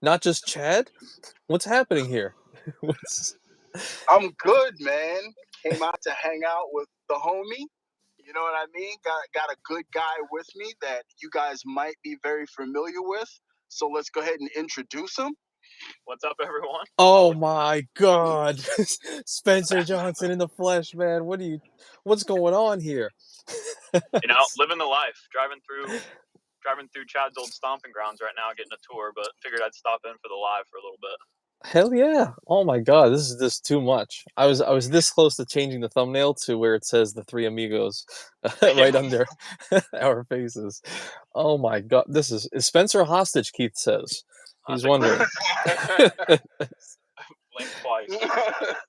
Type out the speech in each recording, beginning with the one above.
not just Chad. What's happening here? What's... I'm good, man. Came out to hang out with the homie. You know what I mean? Got a good guy with me that you guys might be very familiar with. So let's go ahead and introduce him. What's up, everyone? Oh my God, Spencer Johnson in the flesh, man. What's going on here? You know, living the life, driving through Chad's old stomping grounds right now, getting a tour, but figured I'd stop in for the live for a little bit. Hell yeah! Oh my God, this is just too much. I was this close to changing the thumbnail to where it says the three amigos right under our faces. Oh my God, this is Spencer hostage? Keith says he's wondering. Blink twice.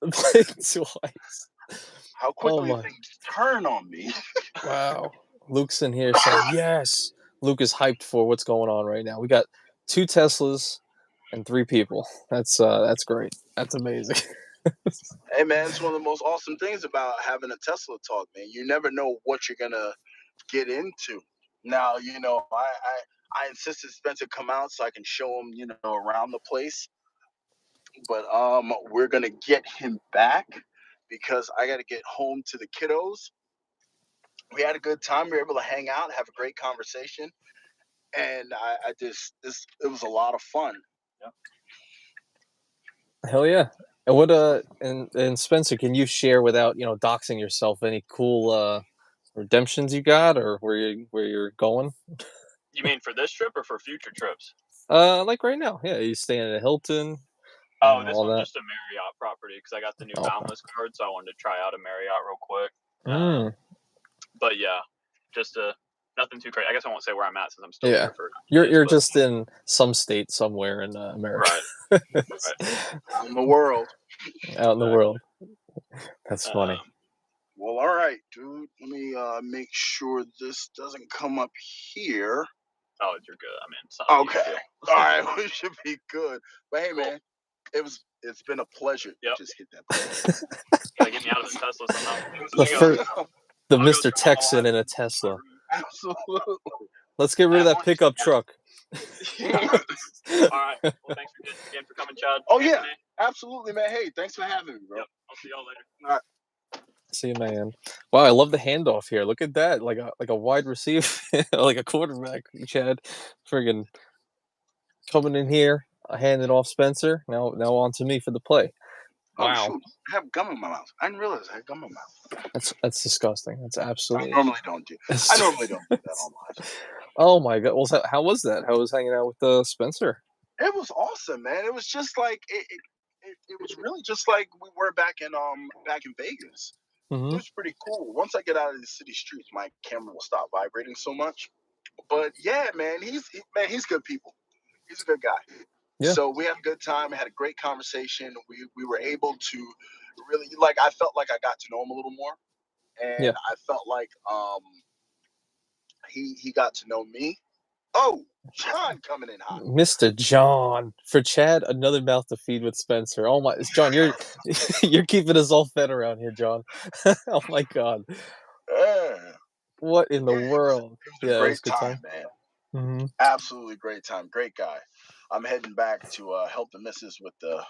Blink twice. How quickly things turn on me. Wow. Luke's in here saying yes. Luke is hyped for what's going on right now. We got 2 Teslas and 3 people. That's great. That's amazing. Hey man, it's one of the most awesome things about having a Tesla talk, man. You never know what you're gonna get into. Now, you know, I insisted Spencer come out so I can show him, you know, around the place. But we're gonna get him back because I gotta get home to the kiddos. We had a good time. We were able to hang out, have a great conversation, and it was a lot of fun. Yeah. Hell yeah! And what and Spencer, can you share without doxing yourself any cool redemptions you got or where you're going? You mean for this trip or for future trips? Like right now, yeah. You staying at a Hilton? Oh, this one's just a Marriott property because I got the new Boundless card, so I wanted to try out a Marriott real quick. But yeah, just nothing too crazy. I guess I won't say where I'm at since I'm still here for. You're just in some state somewhere in America. Right. Out in the world. Out in the world. That's funny. Well, all right, dude. Let me make sure this doesn't come up here. Oh, you're good. I mean, it's not okay. All right, we should be good. But hey, man, it's been a pleasure. Yep. Just hit that button. Gotta get me out of the Tesla somehow. The Mr. Texan in a Tesla. Absolutely. Let's get rid of that pickup truck. All right. Well, thanks again for coming, Chad. Oh, yeah. Absolutely, man. Hey, thanks for having me, bro. Yep. I'll see y'all later. All right. See you, man. Wow, I love the handoff here. Look at that, like a wide receiver, like a quarterback. Chad, friggin' coming in here, handing off Spencer. Now on to me for the play. Wow. Oh, shoot. I have gum in my mouth. I didn't realize I had gum in my mouth. That's disgusting. That's absolutely. I normally don't do that online. Oh my God. Well, how was that? How was hanging out with Spencer? It was awesome, man. It was just like it was really just like we were back in Vegas. Mm-hmm. It was pretty cool. Once I get out of the city streets, my camera will stop vibrating so much. But yeah, man, he's good people. He's a good guy. Yeah. So we had a good time. We had a great conversation. We were able to really, like, I felt like I got to know him a little more, and I felt like he got to know me. Oh, John coming in hot. Mr. John. For Chad, another mouth to feed with Spencer. Oh my, John, you're keeping us all fed around here, John. Oh my God. What in the world? It was a great time, man. Mm-hmm. Absolutely great time. Great guy. I'm heading back to help the missus with the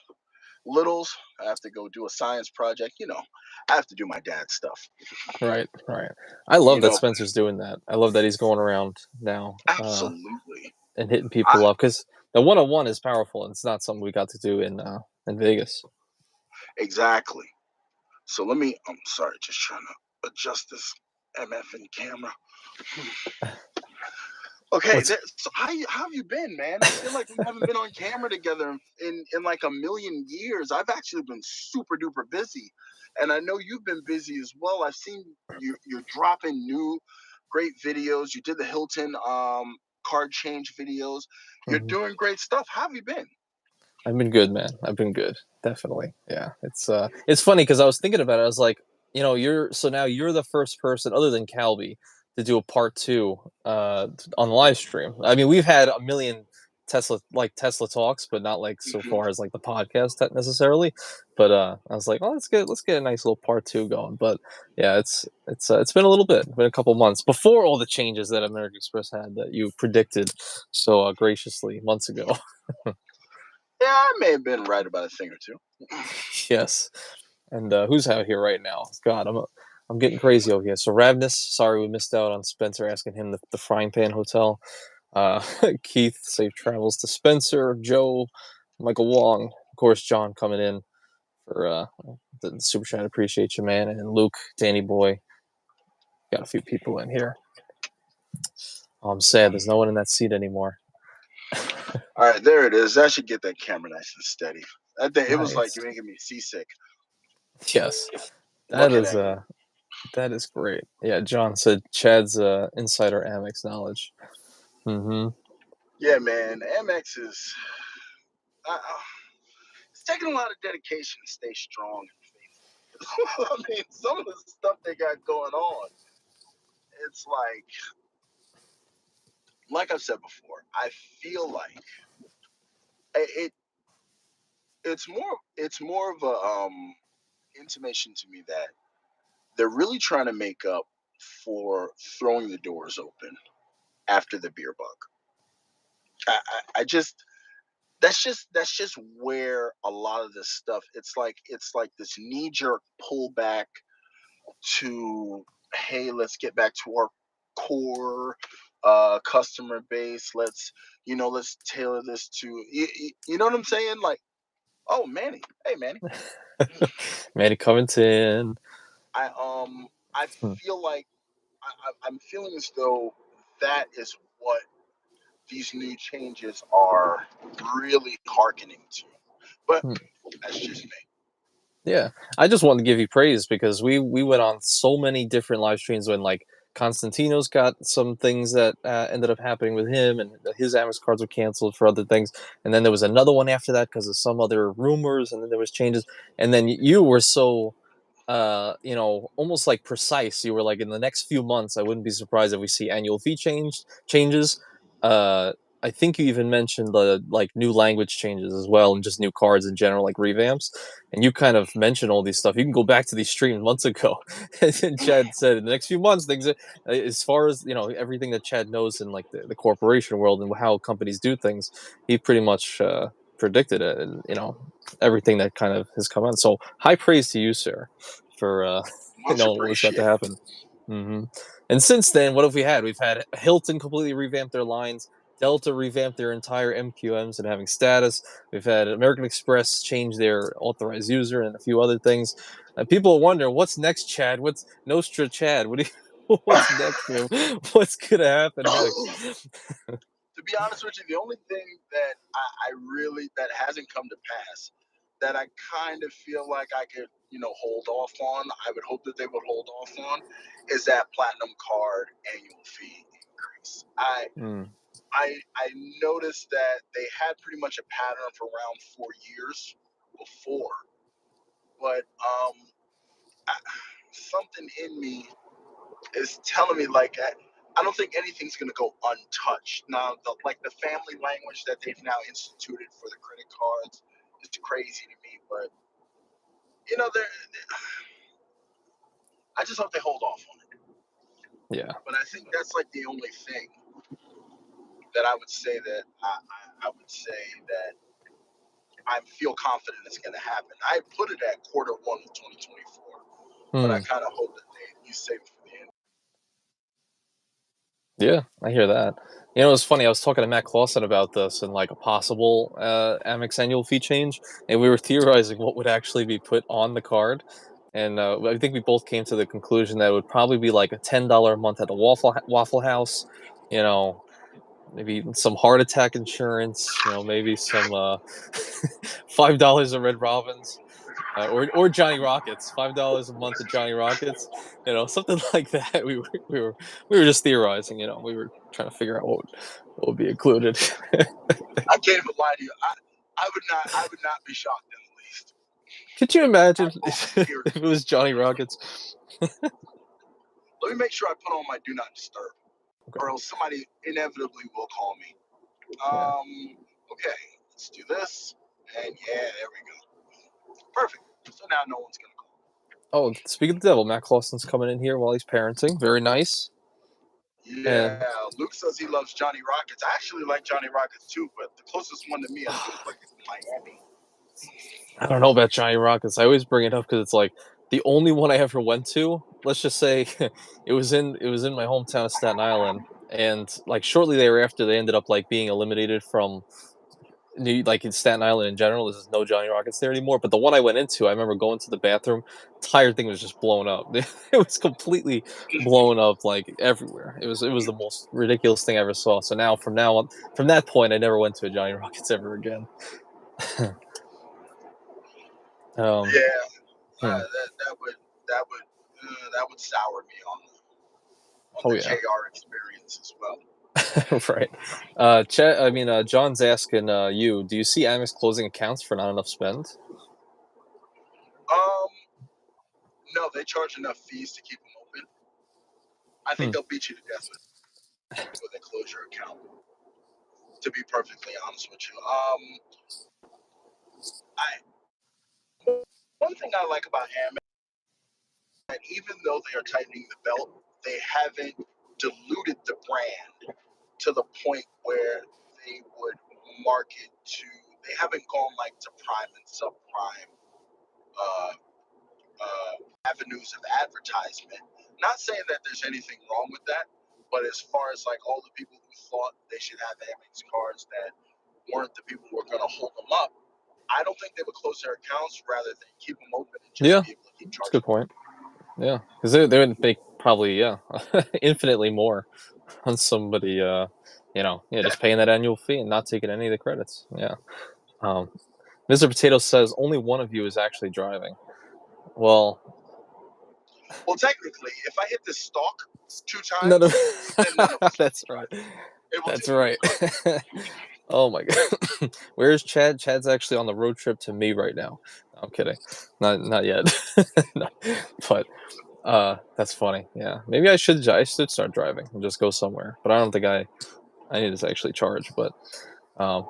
littles. I have to go do a science project. You know, I have to do my dad's stuff. Right. I love that Spencer's doing that. I love that he's going around now. Absolutely. And hitting people up, because the one-on-one is powerful, and it's not something we got to do in Vegas. Exactly. So I'm sorry, just trying to adjust this MFing camera. Okay, so how have you been, man? I feel like we haven't been on camera together in like a million years. I've actually been super duper busy, and I know you've been busy as well. I've seen you're dropping new great videos. You did the Hilton card change videos. You're doing great stuff. How have you been? I've been good, man. I've been good, definitely. Yeah, it's funny because I was thinking about it. I was like, now you're the first person other than Calby to do a part 2 on the live stream. I mean, we've had a million Tesla talks, but not like so far as like the podcast necessarily. But I was like, oh, let's get a nice little part 2 going. But yeah, it's been a little bit, been a couple months before all the changes that American Express had that you predicted so graciously months ago. I may have been right about a thing or two. Yes. And who's out here right now? God, I'm getting crazy over here. So Ravnus, sorry we missed out on Spencer asking him the Frying Pan Hotel. Keith, safe travels to Spencer. Joe, Michael Wong, of course, John coming in for the super chat. Appreciate you, man. And Luke, Danny Boy, got a few people in here. Oh, I'm sad. There's no one in that seat anymore. All right, there it is. I should get that camera nice and steady. I think it was Nice. like you're making me seasick. Yes, that is great. Yeah, John said Chad's insider Amex knowledge. Mm-hmm. Yeah, man. Amex is. It's taking a lot of dedication to stay strong and faithful. I mean, some of the stuff they got going on, it's like I've said before, I feel like it's more of a intimation to me that they're really trying to make up for throwing the doors open after the beer bug. I just that's just where a lot of this stuff, it's like this knee-jerk pullback to, hey, let's get back to our core customer base. Let's tailor this to you know what I'm saying? Like, oh, Manny, hey Manny. Manny Covington. I feel like I'm feeling as though that is what these new changes are really hearkening to. But that's just me. Yeah, I just wanted to give you praise because we went on so many different live streams when like Constantino's got some things that ended up happening with him, and his Amex cards were canceled for other things, and then there was another one after that because of some other rumors, and then there was changes, and then you were so almost like precise. You were like, in the next few months, I wouldn't be surprised if we see annual fee changes. I think you even mentioned the like new language changes as well, and just new cards in general, like revamps. And you kind of mentioned all these stuff. You can go back to these streams months ago. And Chad said in the next few months, things as far as everything that Chad knows in like the corporation world and how companies do things, he pretty much predicted it, and everything that kind of has come on. So high praise to you, sir, for Much what's about to appreciated. happen. Mm-hmm. And since then, what have we had? We've had Hilton completely revamp their lines. Delta revamped their entire MQMs and having status. We've had American Express change their authorized user and a few other things. People wonder what's next, Chad. What's Nostra Chad? What's next? What's gonna happen next? To be honest with you, the only thing that I really that hasn't come to pass that I kind of feel like I could hold off on, I would hope that they would hold off on, is that platinum card annual fee increase. I noticed that they had pretty much a pattern for around 4 years before, but something in me is telling me like I don't think anything's gonna go untouched. Now, the family language that they've now instituted for the credit cards is crazy to me, but I just hope they hold off on it. Yeah. But I think that's like the only thing that I would say that I would say that I feel confident it's going to happen. I put it at Q1 of 2024, but I kind of hope that you save it for the end. Yeah, I hear that. It's funny. I was talking to Matt Clausen about this and like a possible Amex annual fee change, and we were theorizing what would actually be put on the card. And I think we both came to the conclusion that it would probably be like a $10 a month at the Waffle House. Maybe some heart attack insurance. Maybe some $5 at Red Robin's. Or Johnny Rockets, $5 a month at Johnny Rockets, something like that. We were just theorizing, we were trying to figure out what would be included. I can't even lie to you. I would not be shocked in the least. Could you imagine if it was Johnny Rockets? Let me make sure I put on my do not disturb, Okay. or else somebody inevitably will call me. Okay, let's do this, and yeah, there we go. Perfect. So now no one's gonna call. Oh, speak of the devil, Matt Clausen's coming in here while he's parenting. Very nice. Yeah, Luke says he loves Johnny Rockets. I actually like Johnny Rockets too, but the closest one to me, I think, is like Miami? I don't know about Johnny Rockets. I always bring it up because it's like the only one I ever went to. Let's just say it was in my hometown of Staten Island, and like shortly thereafter, they ended up like being eliminated from like in Staten Island in general. There's no Johnny Rockets there anymore. But the one I went into, I remember going to the bathroom, entire thing was just blown up. It was completely blown up like everywhere. It was the most ridiculous thing I ever saw. So now from now on, from that point, I never went to a Johnny Rockets ever again. um, Yeah, hmm. that would sour me on Oh the yeah. JR experience as well. Right. John's asking do you see Amex closing accounts for not enough spend? Um, no, they charge enough fees to keep them open. I think Hmm. they'll beat you to death with a closure account. To be perfectly honest with you, one thing I like about Amex, that even though they are tightening the belt, they haven't diluted the brand to the point where they would market to. They haven't gone like to prime and subprime uh, avenues of advertisement. Not saying that there's anything wrong with that, but as far as like all the people who thought they should have Amex cards that weren't the people who were going to hold them up, I don't think they would close their accounts rather than keep them open and just Yeah, be able to keep that's a good charging. point. Yeah, because they would make probably infinitely more on somebody just paying that annual fee and not taking any of the credits. Yeah. Um, Mr. Potato says only one of you is actually driving. Well, Well, technically, if I hit this stalk two none of times, then none of us will that's be right. driving. It will That's take right. Oh my god. Where's Chad? Chad's actually on the road trip to me right now. No, I'm kidding. Not yet. No. But that's funny. Yeah. Maybe I should start driving and just go somewhere. But I don't think I need to actually charge, but um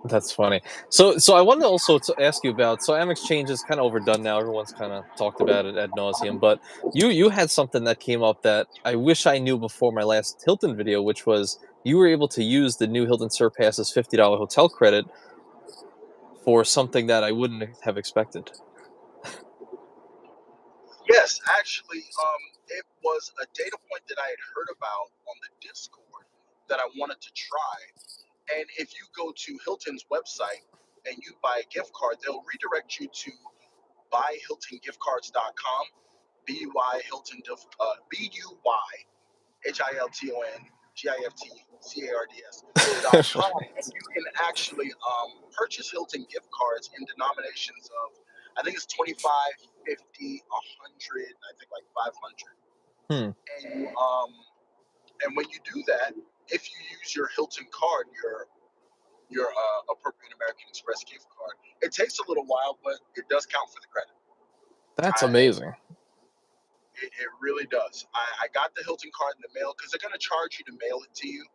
that's funny. So I wanted to also to ask you about Amex change is kind of overdone now. Everyone's kind of talked about it ad nauseum, but you had something that came up that I wish I knew before my last Hilton video, which was you were able to use the new Hilton Surpass's $50 hotel credit for something that I wouldn't have expected. Yes, actually, it was a data point that I had heard about on the Discord that I wanted to try. And if you go to Hilton's website and you buy a gift card, they'll redirect you to buyhiltongiftcards.com, B-U-Y Hilton, BUYHILTONGIFTCARDS.com, and you can actually purchase Hilton gift cards in denominations of, I think it's 25, 50, 100, I think like 500. Hmm. And when you do that, if you use your Hilton card, your appropriate American Express gift card, it takes a little while, but it does count for the credit. That's amazing. It really does. I got the Hilton card in the mail because they're going to charge you to mail it to you.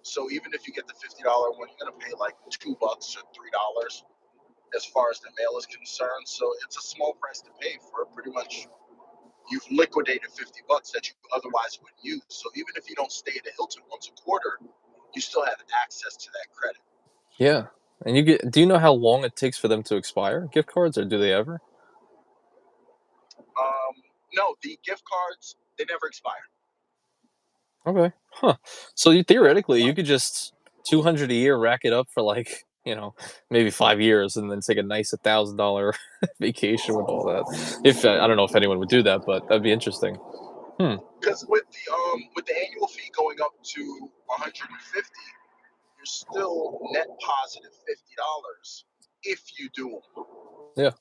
So even if you get the $50 one, you're going to pay like $2 or $3 as far as the mail is concerned. So it's a small price to pay for pretty much. You've liquidated $50 that you otherwise wouldn't use. So even if you don't stay at a Hilton once a quarter, you still have access to that credit. Yeah. And do you know how long it takes for them to expire, gift cards, or do they ever? No, the gift cards, they never expire. Okay. Huh. So theoretically, you could just 200 a year rack it up for like, maybe 5 years and then take a nice $1,000 vacation with all that. If I don't know if anyone would do that, but that'd be interesting. Hmm. Because with the annual fee going up to 150, you're still net positive $50 if you do them Yeah.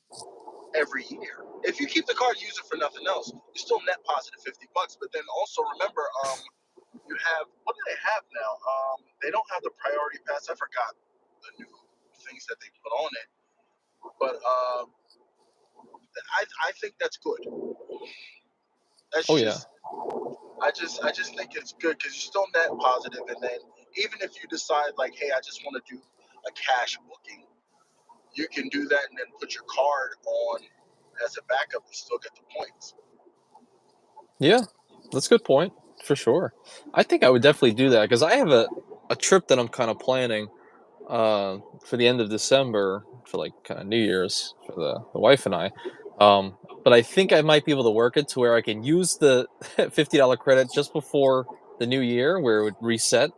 every year. If you keep the card, use it for nothing else, you're still net positive $50. But then also remember, you have, what do they have now? They don't have the priority pass. I forgot the new things that they put on it, but I think that's good. That's Oh yeah. just I just think it's good because you're still net positive, and then even if you decide like, hey, I just want to do a cash booking, you can do that and then put your card on as a backup and still get the points. Yeah. That's a good point for sure. I think I would definitely do that because I have a trip that I'm kind of planning. for the end of December for like kind of New Year's for the wife and I. But I think I might be able to work it to where I can use the $50 credit just before the new year, where it would reset,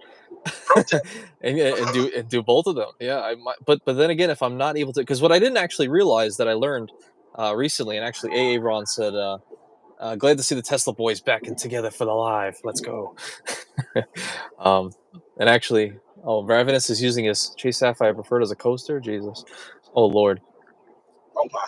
Pro tip. and do both of them. Yeah, I might. But then again, if I'm not able to, because what I didn't actually realize that I learned recently, and actually AA Ron said, glad to see the Tesla boys back and together for the live. Let's go. um, and actually, oh, Ravenous is using his Chase Sapphire Preferred as a coaster. Jesus, oh Lord. Oh wow.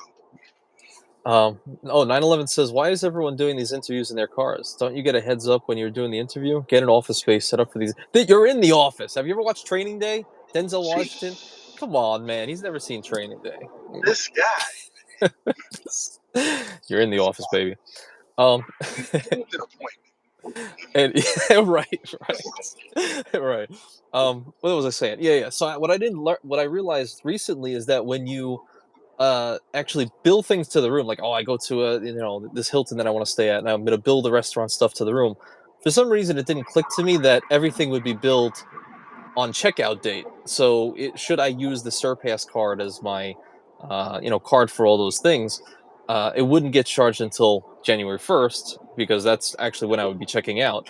Oh, 911 says, why is everyone doing these interviews in their cars? Don't you get a heads up when you're doing the interview? Get an office space set up for these. You're in the office. Have you ever watched Training Day? Denzel Washington? Jeez. Come on, man. He's never seen Training Day. This guy. You're in the This office, guy. baby. He needs an appointment. And right. What was I saying? Yeah. So what I didn't learn, what I realized recently is that when you actually build things to the room, like, oh, I go to this Hilton that I want to stay at, and I'm going to build the restaurant stuff to the room. For some reason, it didn't click to me that everything would be built on checkout date. So should I use the Surpass card as my card for all those things, it wouldn't get charged until January 1st, because that's actually when I would be checking out.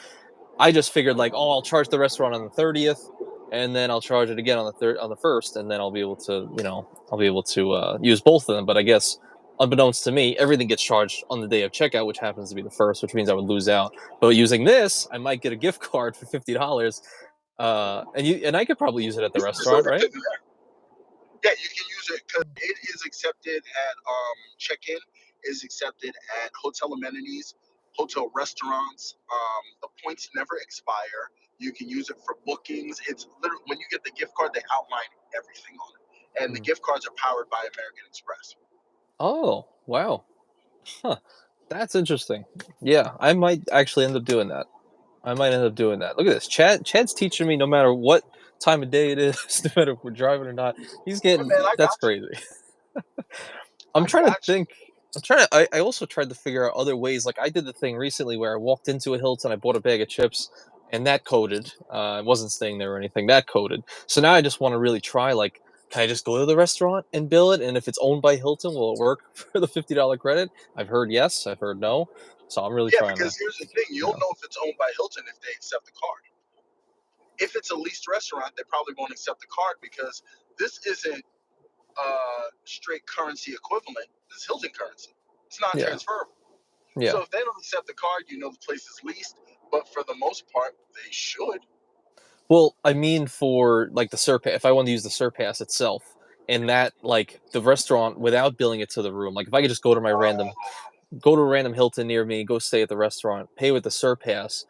I just figured, like, oh, I'll charge the restaurant on the 30th, and then I'll charge it again on the first, and then I'll be able to use both of them. But I guess, unbeknownst to me, everything gets charged on the day of checkout, which happens to be the first, which means I would lose out. But using this, I might get a gift card for $50. And I could probably use it at the restaurant, right? Yeah, you can use it because it is accepted at check-in, is accepted at hotel amenities, hotel restaurants. The points never expire. You can use it for bookings. It's literally, when you get the gift card, they outline everything on it, and the gift cards are powered by American Express. Oh, wow. Huh. That's interesting. Yeah, I might actually end up doing that. Look at this. Chad's teaching me no matter what time of day it is, no matter if we're driving or not. He's Hey getting man, I That's got you. crazy. I'm I trying to got you. think. I also tried to figure out other ways. Like, I did the thing recently where I walked into a Hilton, I bought a bag of chips, and that coded. I wasn't staying there or anything. That coded. So now I just want to really try, like, can I just go to the restaurant and bill it? And if it's owned by Hilton, will it work for the $50 credit? I've heard yes, I've heard no. So I'm really Yeah, trying to, because here's the thing: you'll yeah. know if it's owned by Hilton if they accept the card. If it's a leased restaurant, they probably won't accept the card because this isn't straight currency equivalent. This is Hilton currency. It's not Yeah. transferable. Yeah. So if they don't accept the card, you know the place is leased. But for the most part, they should. Well, I mean, for like the Surpass, if I want to use the Surpass itself, and that, like, the restaurant without billing it to the room, like if I could just go to a random Hilton near me, go stay at the restaurant, pay with the Surpass,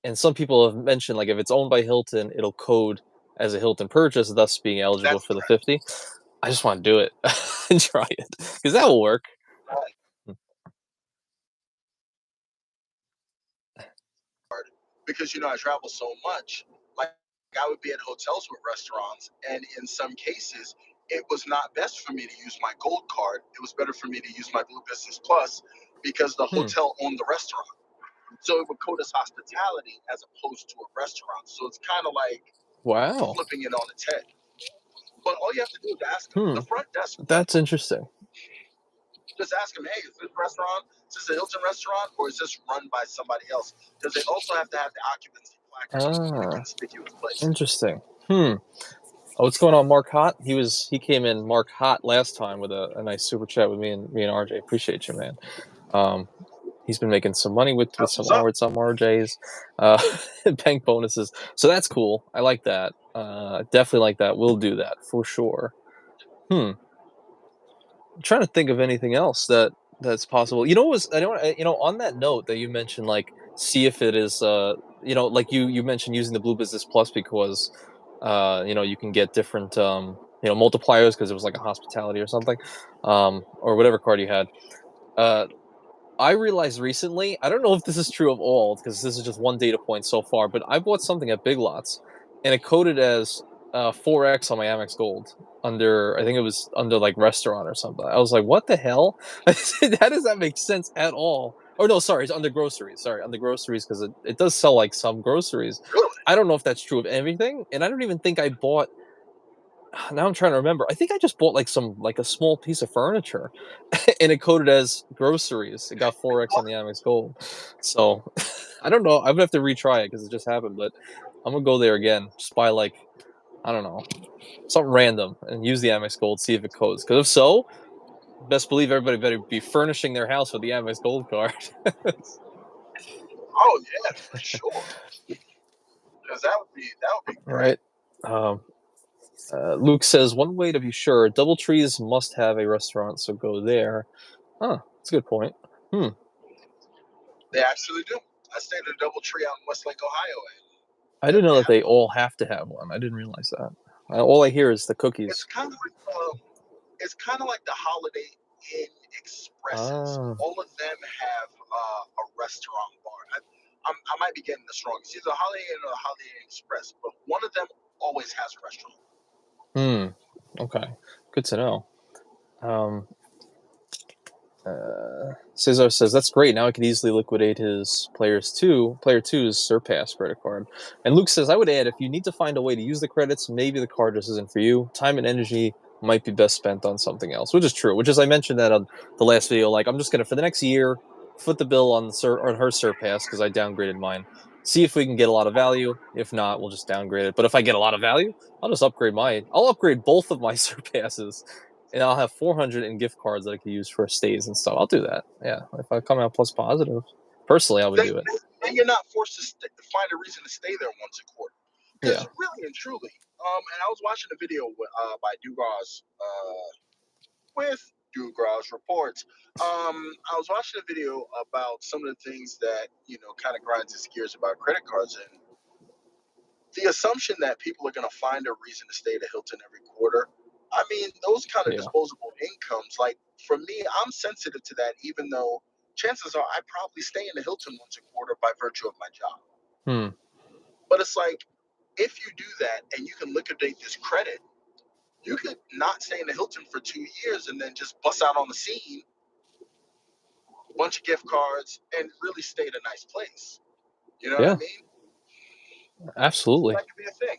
and some people have mentioned, like, if it's owned by Hilton, it'll code as a Hilton purchase, thus being eligible That's for the correct. 50. I just want to do it and try it because that will work. Because I travel so much. Like I would be at hotels with restaurants, and in some cases, it was not best for me to use my gold card. It was better for me to use my Blue Business Plus because the Hmm. hotel owned the restaurant. So it would code as hospitality as opposed to a restaurant. So it's kind of like Wow. flipping it on its head. But all you have to do is ask them. Hmm. The front desk will That's tell you. interesting. Just ask them, hey, is this restaurant, is this a Hilton restaurant, or is this run by somebody else? Because they also have to have the occupancy placards in a Ah, conspicuous place. interesting. Hmm. Oh, what's going on, Mark Hot? He came in Mark Hot last time with a nice super chat with me and RJ. Appreciate you, man. Um, he's been making some money with That's some what's up. RJs, bank bonuses. So that's cool. I like that. Definitely like that. We'll do that for sure. Hmm. I'm trying to think of anything else that's possible. You know, on that note that you mentioned, like, see if it is, like you mentioned using the Blue Business Plus because, you can get different, multipliers because it was like a hospitality or something, or whatever card you had. Uh, I realized recently, I don't know if this is true of all, because this is just one data point so far, but I bought something at Big Lots, and it coded as 4x on my Amex Gold under, I think it was under like restaurant or something. I was like, what the hell? How does that make sense at all? Or no, sorry, it's under groceries. Sorry, under groceries, because it does sell like some groceries. Really? I don't know if that's true of everything, and I don't even think I bought. now I'm trying to remember. I think I just bought like a small piece of furniture, and it coded as groceries. It got 4x on the Amex Gold. So I don't know. I'm gonna have to retry it because it just happened. But I'm gonna go there again. Just buy like, I don't know, something random and use the Amex Gold. See if it codes. Because if so, best believe everybody better be furnishing their house with the Amex Gold card. Oh yeah, for sure. Because that would be great. Right. Luke says one way to be sure: DoubleTrees must have a restaurant, so go there. Huh, that's a good point. They actually do. I stayed at a DoubleTree out in Westlake, Ohio. I didn't know that they all have to have one. I didn't realize that. All I hear is the It's cookies. kind of like the Holiday Inn Expresses. All of them have a restaurant bar. I might be getting this wrong. It's either a Holiday Inn or a Holiday Inn Express, but one of them always has a restaurant. Okay. Good to know. Cesar says that's great. Now I could easily liquidate his player two's Surpass credit card. And Luke says I would add, if you need to find a way to use the credits, maybe the card just isn't for you. Time and energy might be best spent on something else, which is true. Which is, I mentioned that on the last video. Like, I'm just gonna, for the next year, foot the bill on her Surpass because I downgraded mine. See if we can get a lot of value. If not, we'll just downgrade it. But if I get a lot of value, I'll just upgrade mine. I'll upgrade both of my Surpasses, and I'll have 400 in gift cards that I could use for stays and stuff. I'll do that. Yeah, if I come out plus positive, personally, I would do it. Then you're not forced to find a reason to stay there once a quarter. Because really and truly, and I was watching a video by with Dugas Reports. I was watching a video about some of the things that kind of grinds his gears about credit cards, and the assumption that people are going to find a reason to stay at a Hilton every quarter. I mean, those kind of disposable incomes, like for me, I'm sensitive to that, even though chances are I probably stay in the Hilton once a quarter by virtue of my job. But it's like, if you do that and you can liquidate this credit, you could not stay in the Hilton for 2 years and then just bust out on the scene, bunch of gift cards, and really stay at a nice place. You know what I mean? Absolutely. So that could be a thing.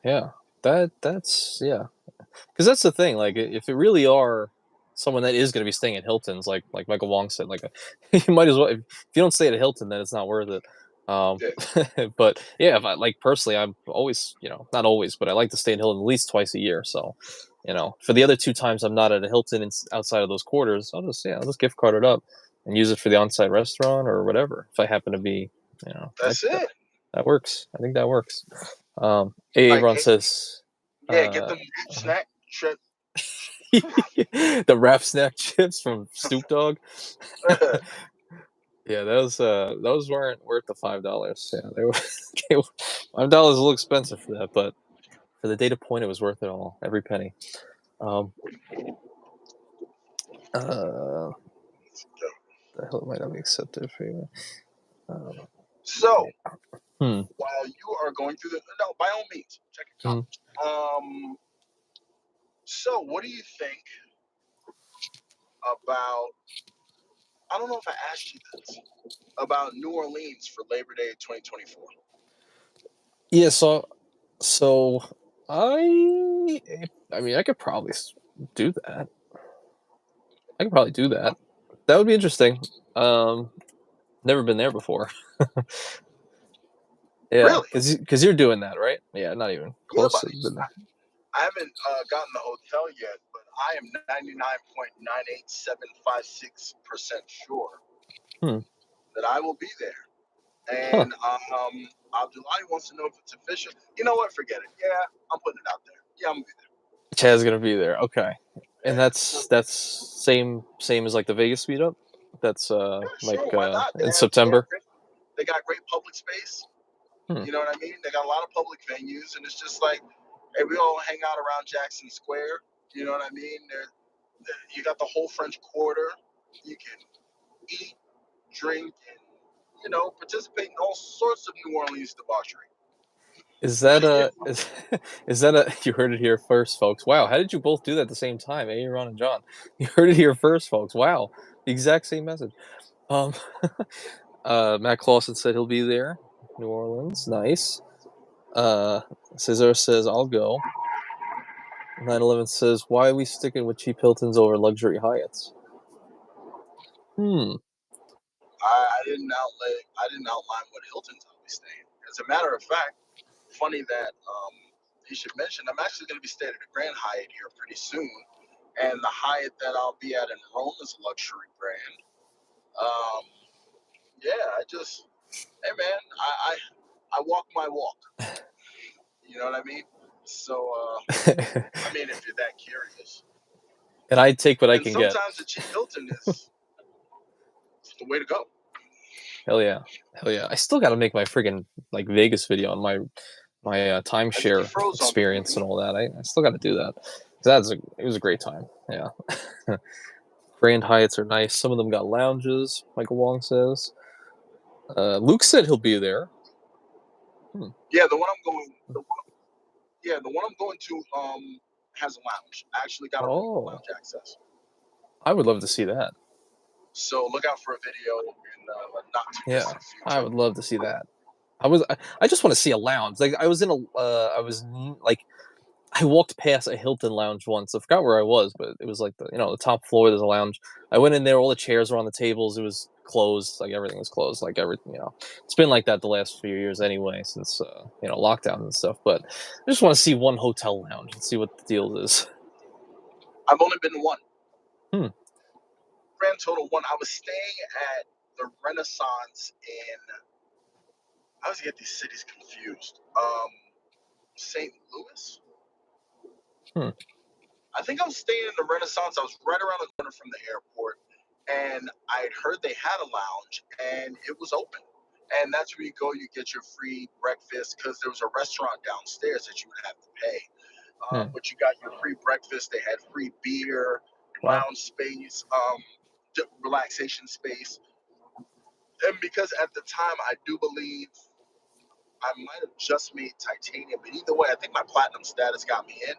Yeah, that's because that's the thing. Like, if it really are someone that is going to be staying at Hilton's, like Michael Wong said, like you might as well. If you don't stay at a Hilton, then it's not worth it. But yeah, if I, like, personally, I'm always, not always, but I like to stay in Hilton at least twice a year. So, for the other 2 times I'm not at a Hilton outside of those quarters, I'll just gift card it up and use it for the on-site restaurant or whatever. If I happen to be, that's it. That works. I think that works. Aaron says, get them snack chips. The wrap snack chips from Snoop Dogg. Yeah, those weren't worth the $5. Yeah, they were $5 a little expensive for that, but for the data point, it was worth it all, every penny. The hell might not be accepted for you. So, while you are going through by all means, check your comments. So, what do you think about? I don't know if I asked you this about New Orleans for Labor Day 2024. Yeah, so I mean, I could probably do that. That would be interesting. Never been there before. Yeah, because you're doing that, right? Yeah, not even close to been there. I haven't gotten the hotel yet, but I am 99.98756% sure that I will be there. And Abdullahi wants to know if it's official. You know what? Forget it. Yeah, I'm putting it out there. Yeah, I'm gonna be there. Chad's gonna be there. Okay, and that's same as like the Vegas meetup. That's in September. They got great public space. You know what I mean? They got a lot of public venues, and it's just like, hey, we all hang out around Jackson Square. You know what I mean? You got the whole French Quarter. You can eat, drink, and participate in all sorts of New Orleans debauchery. Is that is that you heard it here first, folks? Wow, how did you both do that at the same time, Aaron and John? You heard it here first, folks. Wow, the exact same message. Matt Clausen said he'll be there. New Orleans, nice. Cesar says I'll go. 9/11 says, "Why are we sticking with cheap Hiltons over luxury Hyatts?" I didn't outline what Hilton's I'll be staying. As a matter of fact, funny that you should mention, I'm actually going to be staying at a Grand Hyatt here pretty soon, and the Hyatt that I'll be at in Rome is a luxury brand. Yeah, hey man, I walk my walk. You know what I mean? So, I mean, if you're that curious. And I take what I can get. Sometimes a cheap Hilton is the way to go. Hell yeah. I still got to make my friggin' like Vegas video on my timeshare experience and all that. I still got to do that. It was a great time. Yeah. Grand Hyatts are nice. Some of them got lounges. Michael Wong says. Luke said he'll be there. Yeah, the one I'm going to has a lounge. I actually got a lounge access. I would love to see that. So look out for a video in not too distant future. I would love to see that. I just want to see a lounge. Like I walked past a Hilton lounge once. I forgot where I was, but it was like the top floor. There's a lounge. I went in there. All the chairs were on the tables. It was closed. Like everything was closed. Like everything. It's been like that the last few years anyway, since lockdowns and stuff. But I just want to see one hotel lounge and see what the deal is. I've only been to one. Grand total one. I was staying at the Renaissance in. I always get these cities confused. St. Louis. I think I was staying in the Renaissance. I was right around the corner from the airport, and I had heard they had a lounge, and it was open. And that's where you go. You get your free breakfast because there was a restaurant downstairs that you would have to pay. But you got your free breakfast. They had free beer, lounge space, relaxation space. And because at the time, I do believe I might have just made titanium, but either way, I think my platinum status got me in.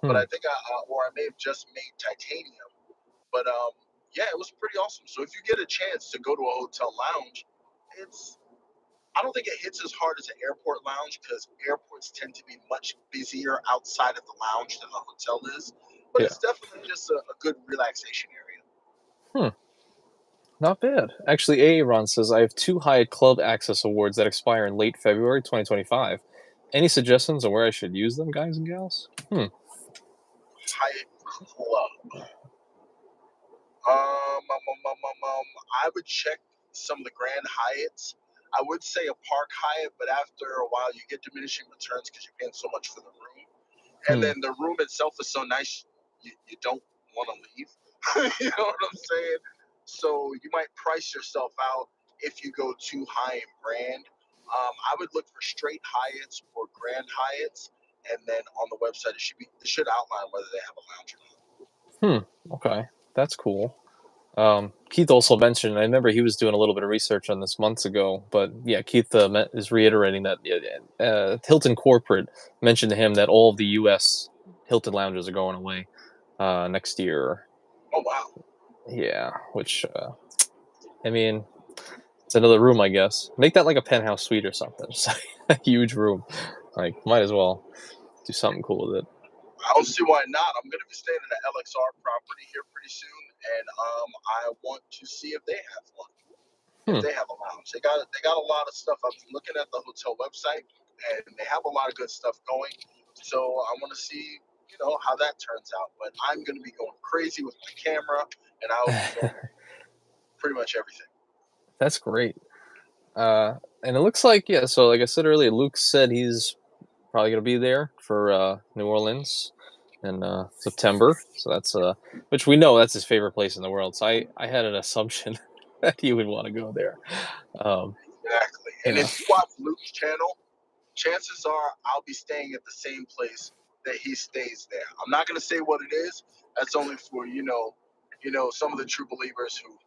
But I think I may have just made titanium. But yeah, it was pretty awesome. So if you get a chance to go to a hotel lounge, I don't think it hits as hard as an airport lounge because airports tend to be much busier outside of the lounge than the hotel is. But it's definitely just a good relaxation area. Not bad. Actually, Aaron says, I have 2 Hyatt Club Access Awards that expire in late February 2025. Any suggestions on where I should use them, guys and gals? Hyatt Club. I would check some of the Grand Hyatts. I would say a Park Hyatt, but after a while you get diminishing returns because you're paying so much for the room. And then the room itself is so nice, you don't want to leave. You know what I'm saying? So you might price yourself out if you go too high in brand. I would look for straight Hyatts or Grand Hyatts, and then on the website it should outline whether they have a lounge or not. Okay, that's cool. Keith also mentioned, I remember he was doing a little bit of research on this months ago, but yeah, Keith is reiterating that Hilton Corporate mentioned to him that all of the U.S. Hilton lounges are going away next year. Oh, wow. Yeah, which, I mean, it's another room, I guess. Make that like a penthouse suite or something. Just a huge room. Like, might as well do something cool with it. I don't see why not. I'm going to be staying at an LXR property here pretty soon, and I want to see if they have one. If they have a lounge, they got a lot of stuff. I'm looking at the hotel website, and they have a lot of good stuff going. So I want to see, how that turns out. But I'm going to be going crazy with my camera, and I'll be doing pretty much everything. That's great. And it looks like, so like I said earlier, Luke said he's probably going to be there for New Orleans in September. So that's which we know that's his favorite place in the world. So I had an assumption that he would want to go there. Exactly. And if you watch Luke's channel, chances are I'll be staying at the same place that he stays there. I'm not going to say what it is. That's only for, some of the true believers who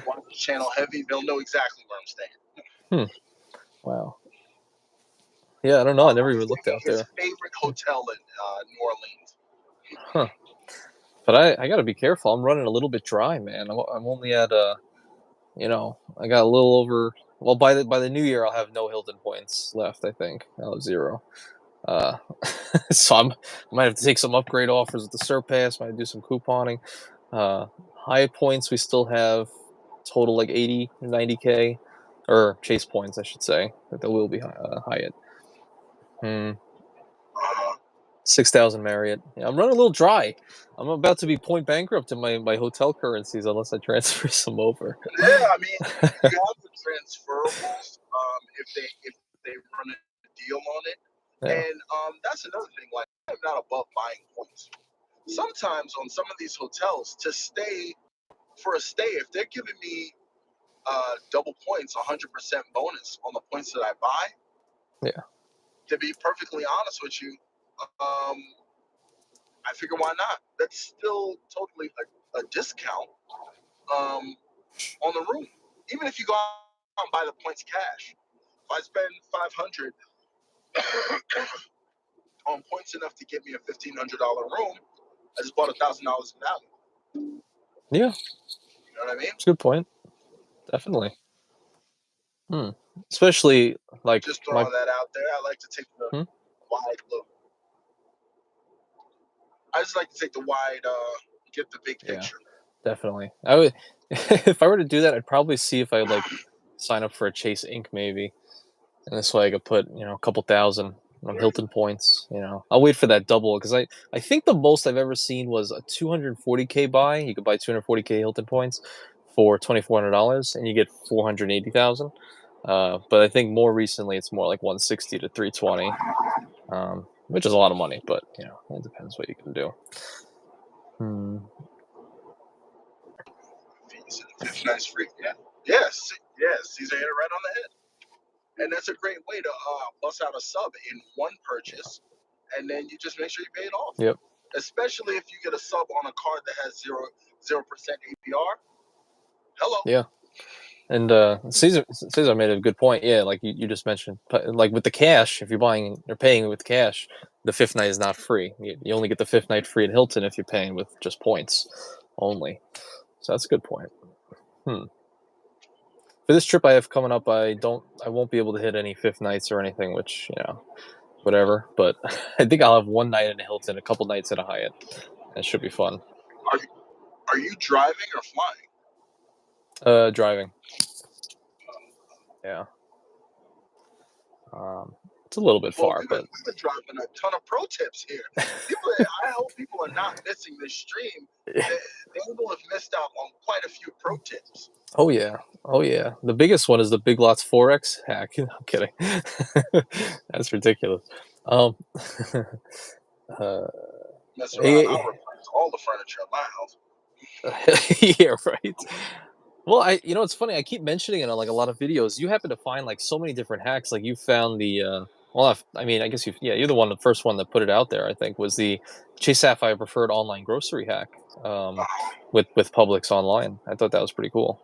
watch the channel heavy. They'll know exactly where I'm staying. Wow. Yeah, I don't know. I never even looked out there. His favorite hotel in New Huh. Orleans. But I got to be careful. I'm running a little bit dry, man. I'm only at I got a little over. Well, by the new year, I'll have no Hilton points left. I think I'll have 0. So I might have to take some upgrade offers with the Surpass. Might do some couponing. Hyatt points we still have total like 80, 90K, or Chase points, I should say. That will be Hyatt. 6,000 Marriott. Yeah, I'm running a little dry. I'm about to be point bankrupt in my hotel currencies unless I transfer some over. Yeah, I mean, you have the transferables if they run a deal on it, Yeah. and that's another thing. Like, I'm not above buying points. Sometimes on some of these hotels, to stay for a stay, if they're giving me double points, 100% bonus on the points that I buy. Yeah. To be perfectly honest with you, I figure why not? That's still totally a discount on the room. Even if you go out and buy the points cash, if I spend 500 on points enough to get me a $1,500 room, I just bought $1,000 in value. Yeah. You know what I mean? That's a good point. Definitely. Especially like just throwing that out there. I like to take the wide look. I just like to take the wide, get the big picture. Definitely. I would if I were to do that, I'd probably see if I would like sign up for a Chase Inc. maybe, and this way I could put a couple thousand on Hilton points. I'll wait for that double because I think the most I've ever seen was a 240K buy. You could buy 240K Hilton points for $2,400, and you get 480,000. But I think more recently it's more like 160 to 320, which is a lot of money. But it depends what you can do. Fifth night's free. Yeah. Yes. Caesar hit it right on the head. And that's a great way to bust out a sub in one purchase, and then you just make sure you pay it off. Yep. Especially if you get a sub on a card that has 0% APR. Hello. Yeah. And Caesar made a good point. Yeah, like you just mentioned, like with the cash, if you're buying or paying with cash, the fifth night is not free. You only get the fifth night free at Hilton if you're paying with just points only. So that's a good point. For this trip I have coming up, I won't be able to hit any fifth nights or anything, which whatever. But I think I'll have one night at a Hilton, a couple nights at a Hyatt. It should be fun. Are you driving or flying? Driving. Yeah. It's a little bit far, but we've been dropping a ton of pro tips here. I hope people are not missing this stream. They will have missed out on quite a few pro tips. Oh yeah. The biggest one is the Big Lots Forex hack. I'm kidding. That's ridiculous. Mess around, I'll replace all the furniture in my house. Yeah, right. Well, it's funny. I keep mentioning it on like a lot of videos. You happen to find like so many different hacks. Like you found the I guess you're the first one that put it out there. I think was the Chase Sapphire preferred online grocery hack with Publix online. I thought that was pretty cool.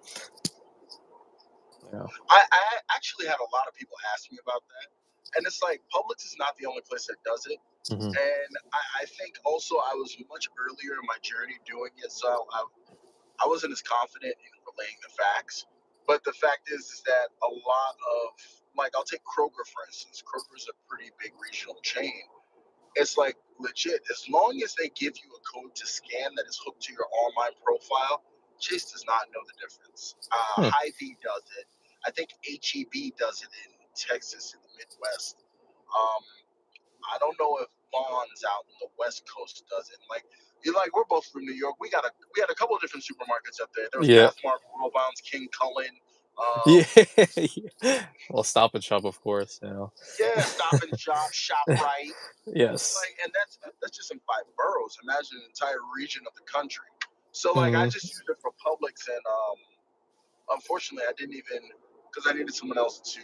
Yeah. I actually had a lot of people ask me about that, and it's like Publix is not the only place that does it. Mm-hmm. And I think also I was much earlier in my journey doing it, so I wasn't as confident in relaying the facts. But the fact is that a lot of, like, I'll take Kroger, for instance. Kroger's a pretty big regional chain. It's like legit, as long as they give you a code to scan that is hooked to your online profile, Chase does not know the difference. Hy-Vee does it. I think HEB does it in Texas, in the Midwest. I don't know if Vons out in the West Coast does it. We're both from New York. We had a couple of different supermarkets up there. There was Pathmark, World Bounds, King Cullen. Well, Stop and Shop, of course. Yeah, Stop and Shop, ShopRite. Yes. And that's just in 5 boroughs. Imagine an entire region of the country. So I just used it for Publix, and unfortunately, I didn't even, because I needed someone else to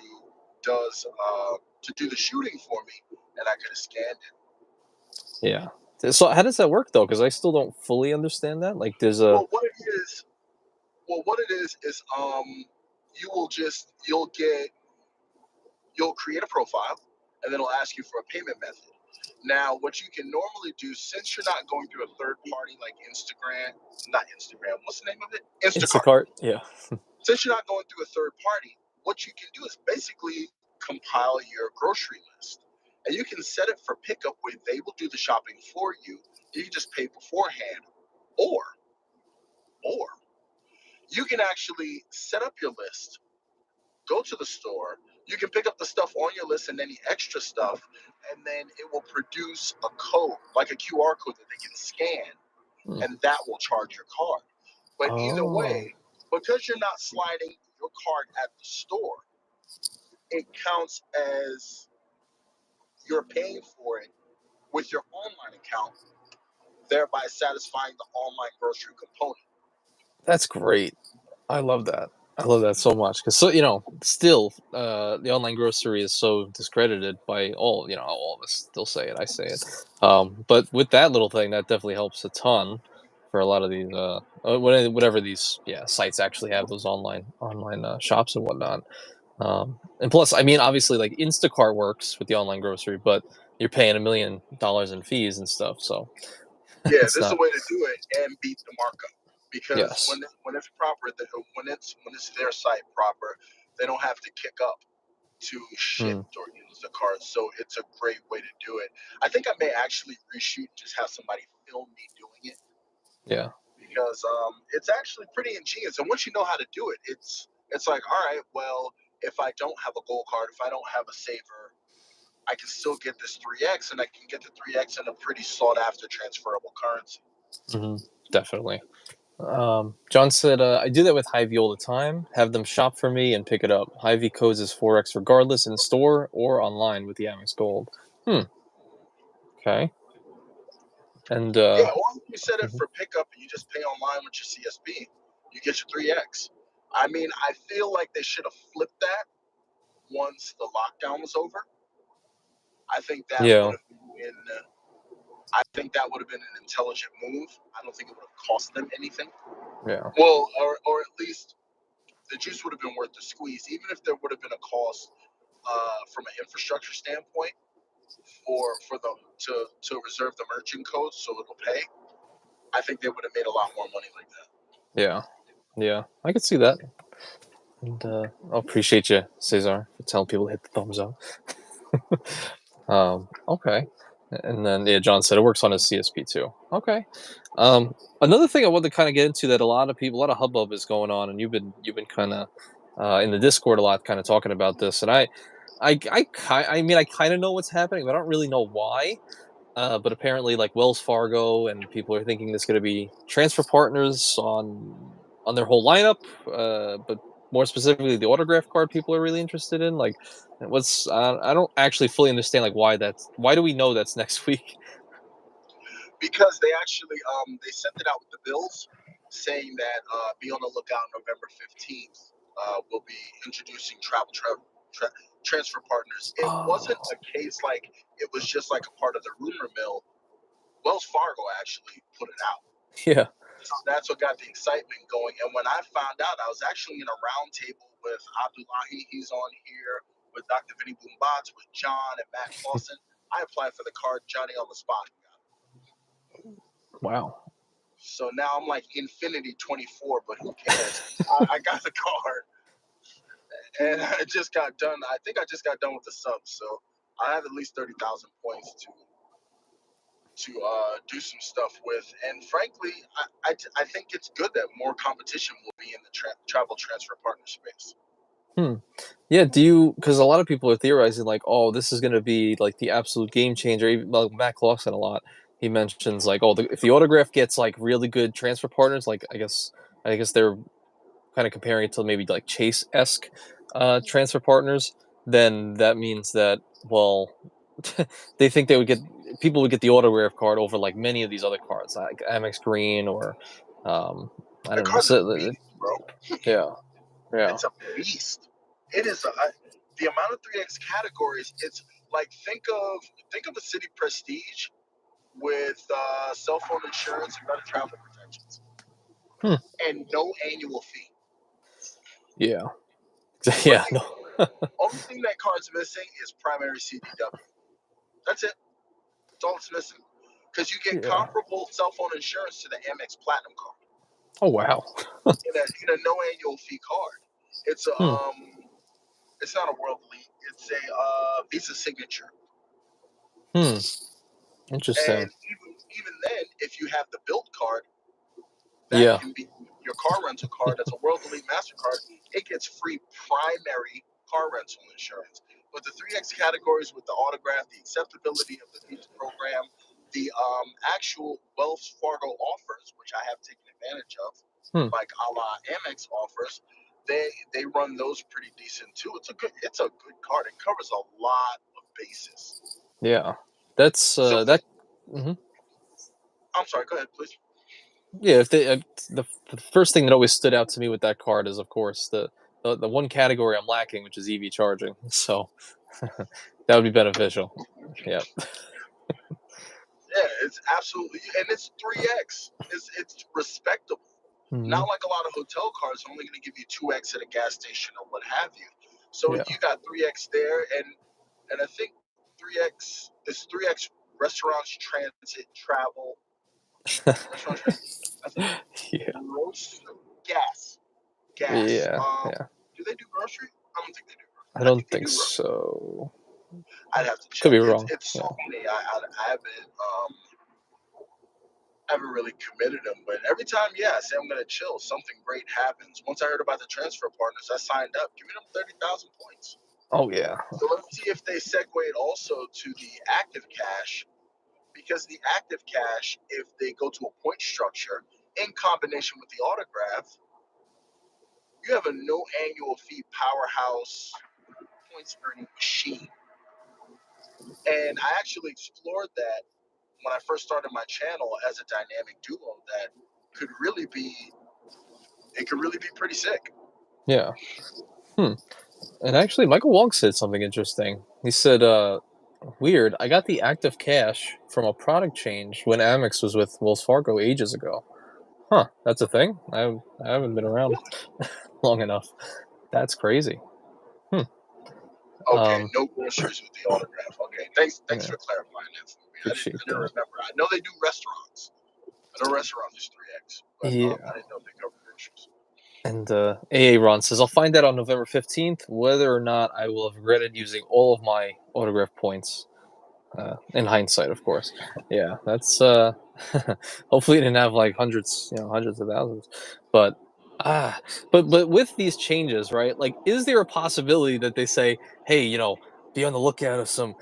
do the shooting for me, and I could have scanned it. Yeah. So how does that work though? Because I still don't fully understand that. Like, there's a what it is you'll create a profile, and then it'll ask you for a payment method. Now, what you can normally do, since you're not going through a third party like not Instagram, what's the name of it? Instacart. Yeah. Since you're not going through a third party, what you can do is basically compile your grocery list. and you can set it for pickup where they will do the shopping for you. You can just pay beforehand, or you can actually set up your list, go to the store. You can pick up the stuff on your list and any extra stuff, and then it will produce a code, like a QR code that they can scan, and that will charge your card. But either way, because you're not sliding your card at the store, it counts as you're paying for it with your online account, thereby satisfying the online grocery component. That's great. I love that. I love that so much because still, the online grocery is so discredited by all of us. Still say it. I say it. But with that little thing, that definitely helps a ton for a lot of these, whatever these sites actually have those online shops and whatnot. And plus, I mean, obviously, like Instacart works with the online grocery, but you're paying $1 million in fees and stuff, so Yeah, it's this is not. a way to do it and beat the markup. Because Yes. when it's proper, when it's their site proper, they don't have to kick up to Shipt or Instacart. So it's a great way to do it. I think I may actually reshoot, just have somebody film me doing it. Yeah. Because it's actually pretty ingenious, and once you know how to do it, it's like, all right, well, if I don't have a gold card, if I don't have a saver, I can still get this 3x, and I can get the 3x in a pretty sought after transferable currency. Definitely. John said, I do that with Hy-Vee all the time. Have them shop for me and pick it up. Hy-Vee codes is 4x regardless in store or online with the Amex Gold. Okay. And Yeah, or if you set it for pickup and you just pay online with your CSB, you get your 3x. I mean, I feel like they should have flipped that once the lockdown was over. I think that yeah, would have been. I think that would have been an intelligent move. I don't think it would have cost them anything. yeah, Well, or at least the juice would have been worth the squeeze, even if there would have been a cost from an infrastructure standpoint for them to reserve the merchant code so it'll pay. I think they would have made a lot more money like that. yeah. I could see that. And I appreciate you, Cesar, for telling people to hit the thumbs up. Okay. And then John said it works on his CSP too. Okay. Another thing I wanted to kind of get into that a lot of hubbub is going on, and you've been kind of in the Discord a lot, kind of talking about this, and I mean, I kind of know what's happening, but I don't really know why. But apparently, like Wells Fargo and people are thinking there's going to be transfer partners on their whole lineup. But more specifically, the autograph card people are really interested in. Like, I don't actually fully understand like why do we know that's next week? Because they actually they sent it out with the bills saying that be on the lookout November 15th. We'll be introducing transfer partners. It wasn't a case like it was just like a part of the rumor mill. Wells Fargo actually put it out. Yeah. So that's what got the excitement going. And when I found out, I was actually in a round table with Abdullahi, he's on here, with Dr. Vinny Boombats, with John and Matt Clausen. I applied for the card, Johnny on the spot. Wow. So now I'm like Infinity 24, but who cares? I got the card, and I just got done. I think I just got done with the subs, so I have at least 30,000 points to do some stuff with. And frankly, I think it's good that more competition will be in the travel transfer partner space. Yeah, because a lot of people are theorizing like, oh, this is going to be like the absolute game changer. Even like Matt Clausen a lot, he mentions like, oh, if the autograph gets like really good transfer partners, like I guess they're kind of comparing it to maybe like Chase-esque transfer partners, then that means that, well, they think people would get the autograph card over like many of these other cards, like Amex Green or I The don't know. card's a beast, bro. Yeah. It's a beast. It is the amount of 3x categories. It's like think of a city prestige with cell phone insurance and better travel protections, and no annual fee. Yeah. Yeah. No. Only thing that card's missing is primary CDW. That's it. That's all it's missing. Because you get comparable cell phone insurance to the Amex Platinum card. Oh wow. in a no annual fee card. It's not a World Elite. It's a Visa Signature. Interesting. And even then, if you have the built card, that Yeah. can be your car rental card. That's a World Elite MasterCard. It gets free primary car rental insurance. But the 3X categories with the autograph, the acceptability of the Visa program, the actual Wells Fargo offers, which I have taken advantage of, like a la Amex offers, they run those pretty decent too. It's a good card. It covers a lot of bases. Yeah. That's So that. Mhm. I'm sorry. Go ahead, please. Yeah, if they the first thing that always stood out to me with that card is, of course, the one category I'm lacking, which is EV charging. So that would be beneficial. Yeah. Yeah, it's absolutely, and it's 3x. It's respectable. Not like a lot of hotel cards are only going to give you 2x at a gas station or what have you. So Yeah. you got 3x there, and I think 3x is 3x restaurants, transit, travel, restaurant, transit. I think Yeah. gas. Yeah. Yeah. Do they do grocery? I don't think they do. I I don't think they think do grocery. so. I'd have to Could check. be It's wrong. so Yeah. many. I haven't really committed them, but every time, yeah, I say I'm gonna chill, something great happens. Once I heard about the transfer partners, I signed up. Give me them 30,000 points. Oh yeah. So let's see if they segue also to the active cash, because the active cash, if they go to a point structure in combination with the autograph, you have a no annual fee Powerhouse points earning machine. And I actually explored that when I first started my channel as a dynamic duo. That could really be it could really be pretty sick. Yeah. And actually, Michael Wong said something interesting. He said, "Weird. I got the active cash from a product change when Amex was with Wells Fargo ages ago." Huh? That's a thing. I haven't been around long enough. That's crazy. Hmm. Okay, no groceries with the autograph. Okay, thanks Yeah. for clarifying that for me. I Appreciate didn't that. remember. I know they do restaurants. I know restaurants is 3x, but Yeah. I didn't know they cover groceries. And AA Ron says, "I'll find out on November 15th whether or not I will have regretted using all of my autograph points." In hindsight, of course. Yeah, that's hopefully you didn't have like hundreds, hundreds of thousands. But ah, but with these changes, right? Like, is there a possibility that they say, "Hey, be on the lookout of some,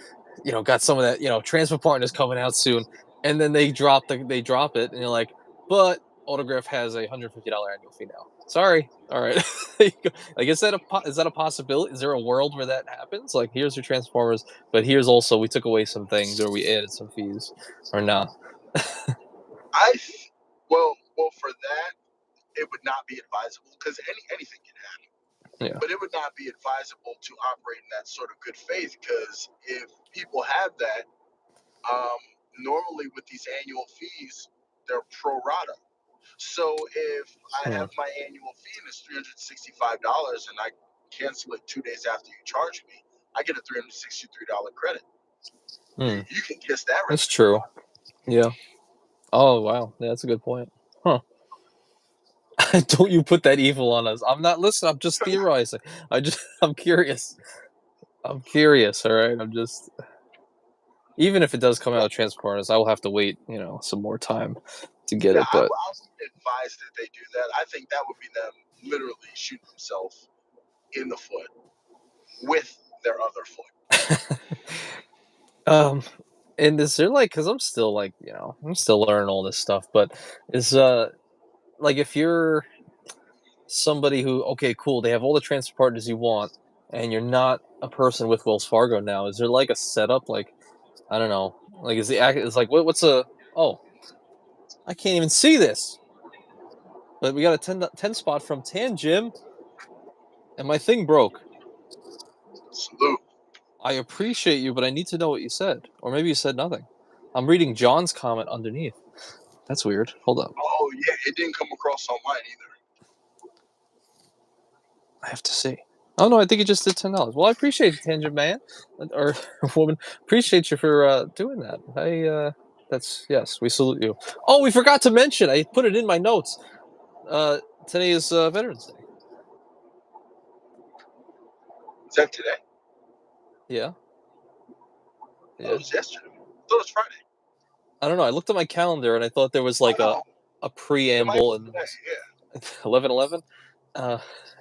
got some of that, transfer partners coming out soon," and then they drop it, and you're like, "But autograph has a $150 annual fee now. Sorry, all right." There you go. Like, is that a possibility? Is there a world where that happens? Like, here's your transformers, but here's also we took away some things or we added some fees, or not? I well for that it would not be advisable because anything can happen. Yeah. But it would not be advisable to operate in that sort of good faith because if people have that, normally with these annual fees, they're pro rata. So if I Hmm. have my annual fee and it's $365 and I cancel it 2 days after you charge me, I get a $363 credit. Hmm. You can kiss that That's ring true. goodbye. Yeah. Oh wow, yeah, that's a good point. Huh? Don't you put that evil on us? I'm not listening. I'm just theorizing. I'm curious. I'm curious. All right. I'm just even if it does come out of transporters, I will have to wait. Some more time to get Yeah, it. But I wouldn't advise that they do that. I think that would be them literally shooting themselves in the foot with their other foot. um, and is there like because I'm still like I'm still learning all this stuff, but is like if you're somebody who okay cool they have all the transfer partners you want and you're not a person with Wells Fargo now, is there like a setup like I don't know like is the act is like what's a oh I can't even see this but we got a 10 spot from Tan Jim and my thing broke. Salute. I appreciate you but I need to know what you said or maybe you said nothing. I'm reading John's comment underneath. That's weird. Hold up. Oh yeah, it didn't come across on mine either. I have to see. Oh no, I think it just did $10. Well, I appreciate you, Tangent Man or woman. Appreciate you for doing that. That's yes, we salute you. Oh, we forgot to mention. I put it in my notes. Today is Veterans Day. Is that today? Yeah, Oh, it yeah. was yesterday. thought it was Friday. I don't know. I looked at my calendar and I thought there was like a preamble and today, yeah. 11/11,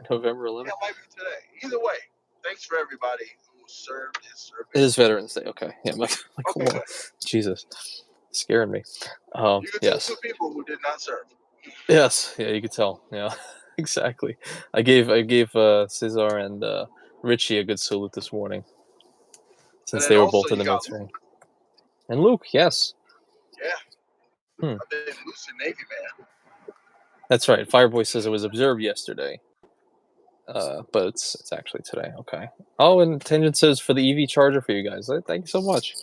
November Yeah, 11th. it might be today. Either way, thanks for everybody who served his service. It is Veterans Day. Okay, yeah. Okay, good. Jesus, scaring me. You could tell Yes, two people who did not serve. yes, yeah. You could tell. Yeah, exactly. I gave Cesar and Richie a good salute this morning, And since then they were also both in the you got military. And Luke, yes. Yeah. Hmm. I've been loose in Navy, man. That's right. Fireboy says it was observed yesterday. But it's actually today. Okay. Oh, and Tangent says for the EV charger for you guys. Thank you so much.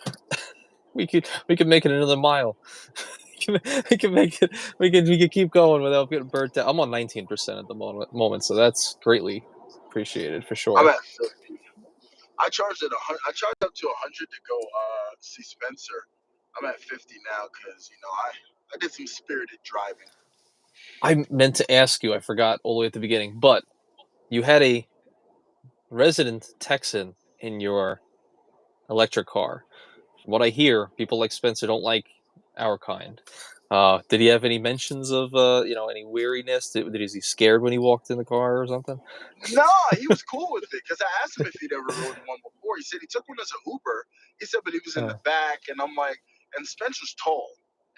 we could make it another mile. we can make it. We can keep going without getting burnt out. I'm on 19% at the moment, so that's greatly appreciated for sure. I'm at 50. I charged up to 100 to go see Spencer. I'm at 50 now because I did some spirited driving. I meant to ask you. I forgot all the way at the beginning, but you had a resident Texan in your electric car. From what I hear, people like Spencer don't like our kind. Did he have any mentions of any weariness? Is he scared when he walked in the car or something? No, he was cool with it because I asked him if he'd ever rode one before. He said he took one as an Uber. He said, but he was in the back, and I'm like, and Spencer's tall,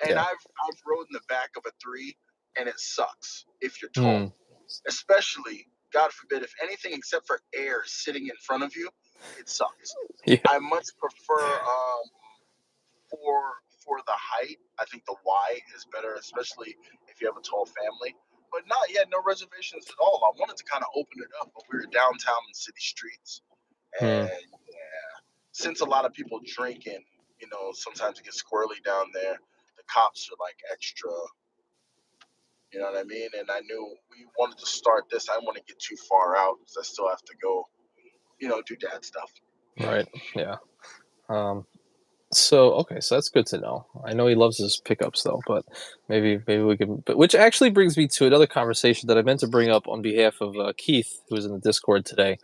and Yeah. I've rode in the back of a 3, and it sucks if you're tall, especially God forbid if anything except for air is sitting in front of you, it sucks. Yeah. I much prefer for the height. I think the Y is better, especially if you have a tall family. But he had no reservations at all. I wanted to kind of open it up, but we were downtown in city streets, and since a lot of people drinking, sometimes it gets squirrely down there. The cops are like extra. You know what I mean? And I knew we wanted to start this. I didn't want to get too far out because I still have to go, do dad stuff. Right. Yeah. So that's good to know. I know he loves his pickups though, but maybe we can. But which actually brings me to another conversation that I meant to bring up on behalf of Keith, who was in the Discord today.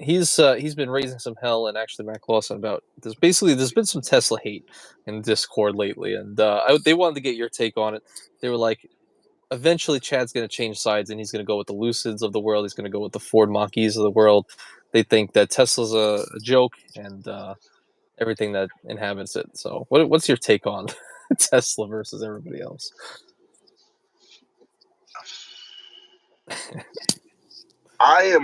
He's been raising some hell, and actually Matt Lawson about this. Basically, there's been some Tesla hate in the Discord lately, and they wanted to get your take on it. They were like, eventually Chad's going to change sides, and he's going to go with the Lucids of the world. He's going to go with the Ford Mach-E's of the world. They think that Tesla's a joke, and everything that inhabits it. So, what's your take on Tesla versus everybody else? I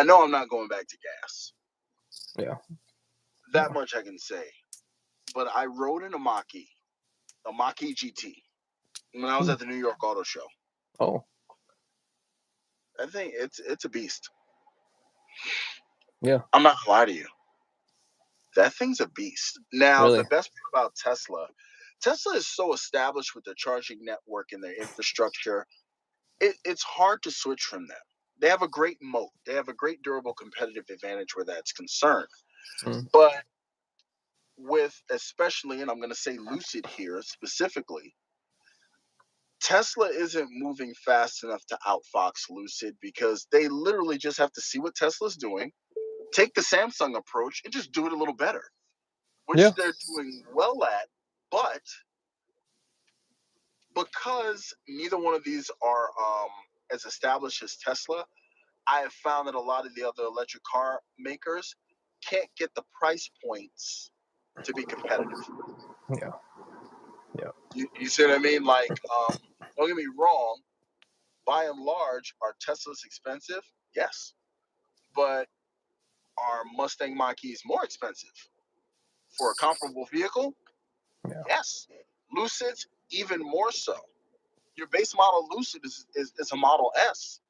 know I'm not going back to gas. Yeah. That much I can say. But I rode in a Mach-E GT, when I was at the New York Auto Show. Oh. I think it's a beast. Yeah. I'm not gonna lie to you. That thing's a beast. Now, really? The best part about Tesla is so established with their charging network and their infrastructure. It's hard to switch from them. They have a great moat. They have a great durable competitive advantage where that's concerned. But with especially, and I'm going to say Lucid here specifically, Tesla isn't moving fast enough to outfox Lucid because they literally just have to see what Tesla's doing, take the Samsung approach, and just do it a little better, which they're doing well at. But because neither one of these are as established as Tesla, I have found that a lot of the other electric car makers can't get the price points to be competitive. Yeah. You see what I mean? Like, don't get me wrong. By and large, are Teslas expensive? Yes. But are Mustang Mach-E's more expensive for a comparable vehicle? Yeah. Yes. Lucids, even more so. Your base model Lucid is a Model S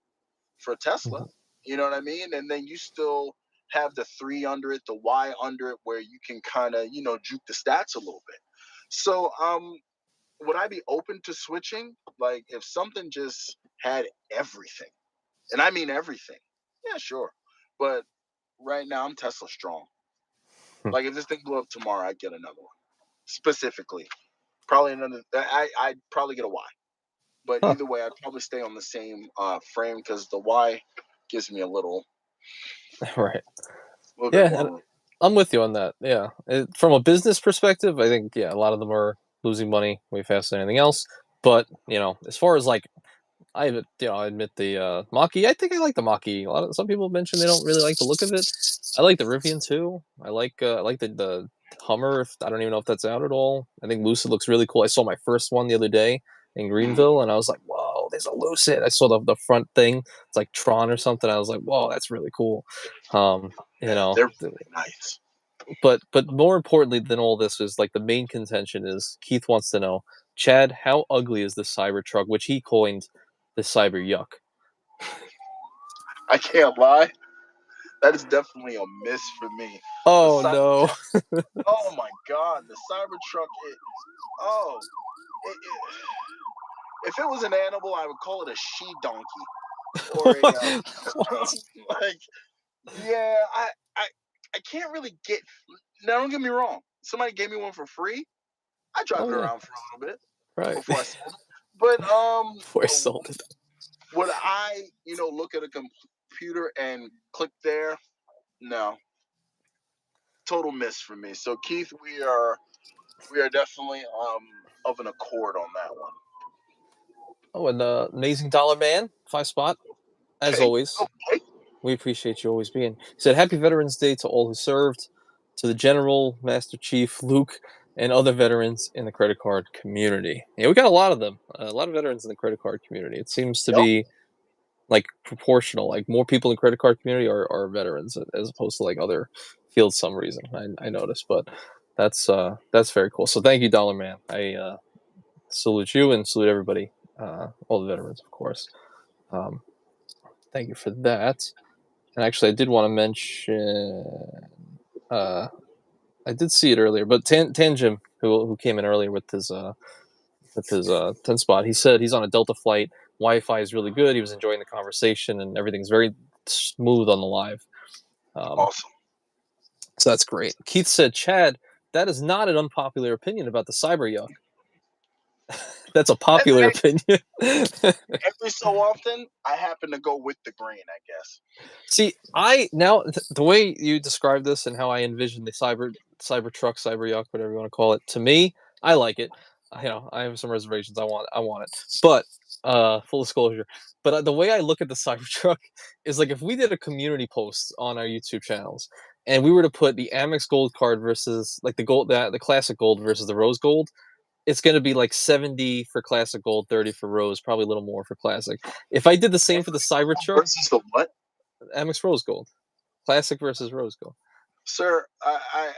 for Tesla. You know what I mean? And then you still have the 3 under it, the Y under it, where you can kind of, juke the stats a little bit. So, would I be open to switching? Like, if something just had everything, and I mean everything, yeah, sure. But right now, I'm Tesla strong. Like, if this thing blew up tomorrow, I'd get another one. Specifically, probably another. I'd probably get a Y. But either way, I'd probably stay on the same frame because the Y gives me a little. Right. A little bit more room. I'm with you on that. Yeah, from a business perspective, I think a lot of them are losing money way faster than anything else. But as far as like I admit the Mach-E. I think I like the Mach-E. Some people mention they don't really like the look of it. I like the Rivian too. I like the Hummer. I don't even know if that's out at all. I think Lucid looks really cool. I saw my first one the other day in Greenville, and I was like, "Whoa, there's a Lucid!" I saw the front thing. It's like Tron or something. I was like, "Whoa, that's really cool." Um, you Yeah, know, they're really nice. but more importantly than all this is like the main contention is Keith wants to know, Chad, how ugly is the Cybertruck, which he coined the Cyber Yuck? I can't lie. That is definitely a miss for me. Oh no! Oh my God, the Cybertruck. If it was an animal, I would call it a she donkey or a like. Yeah, I can't really get. Now, don't get me wrong. Somebody gave me one for free. I drive it around for a little bit before I sold it. But before I sold it, would I look at a computer and click there? No, total miss for me. So Keith, we are definitely of an accord on that one. Oh, and Amazing Dollar Man, 5 spot, as Okay. always. We appreciate you always being. He said, "Happy Veterans Day to all who served, to the General, Master Chief, Luke, and other veterans in the credit card community." Yeah, we got a lot of them. A lot of veterans in the credit card community. It seems to be like proportional. Like more people in the credit card community are veterans as opposed to like other fields. Some reason I noticed, but that's very cool. So thank you, Dollar Man. I salute you and salute everybody, all the veterans, of course. Thank you for that. And actually, I did want to mention. I did see it earlier, but Tanjim, who came in earlier with his 10 spot, he said he's on a Delta flight. Wi-Fi is really good. He was enjoying the conversation, and everything's very smooth on the live. Awesome. So that's great. Keith said, "Chad, that is not an unpopular opinion about the Cyber Yuck." That's a popular opinion. Every so often, I happen to go with the grain, I guess. See, the way you describe this and how I envision the Cybertruck, Cyber Yuck, whatever you want to call it, to me, I like it. I have some reservations. I want it, but full disclosure. But the way I look at the Cybertruck is like if we did a community post on our YouTube channels and we were to put the Amex Gold card versus like the classic gold versus the rose gold, it's going to be like 70 for classic gold, 30 for rose, probably a little more for classic. If I did the same for the Cybertruck versus the what? Amex Rose Gold, classic versus rose gold. Sir, I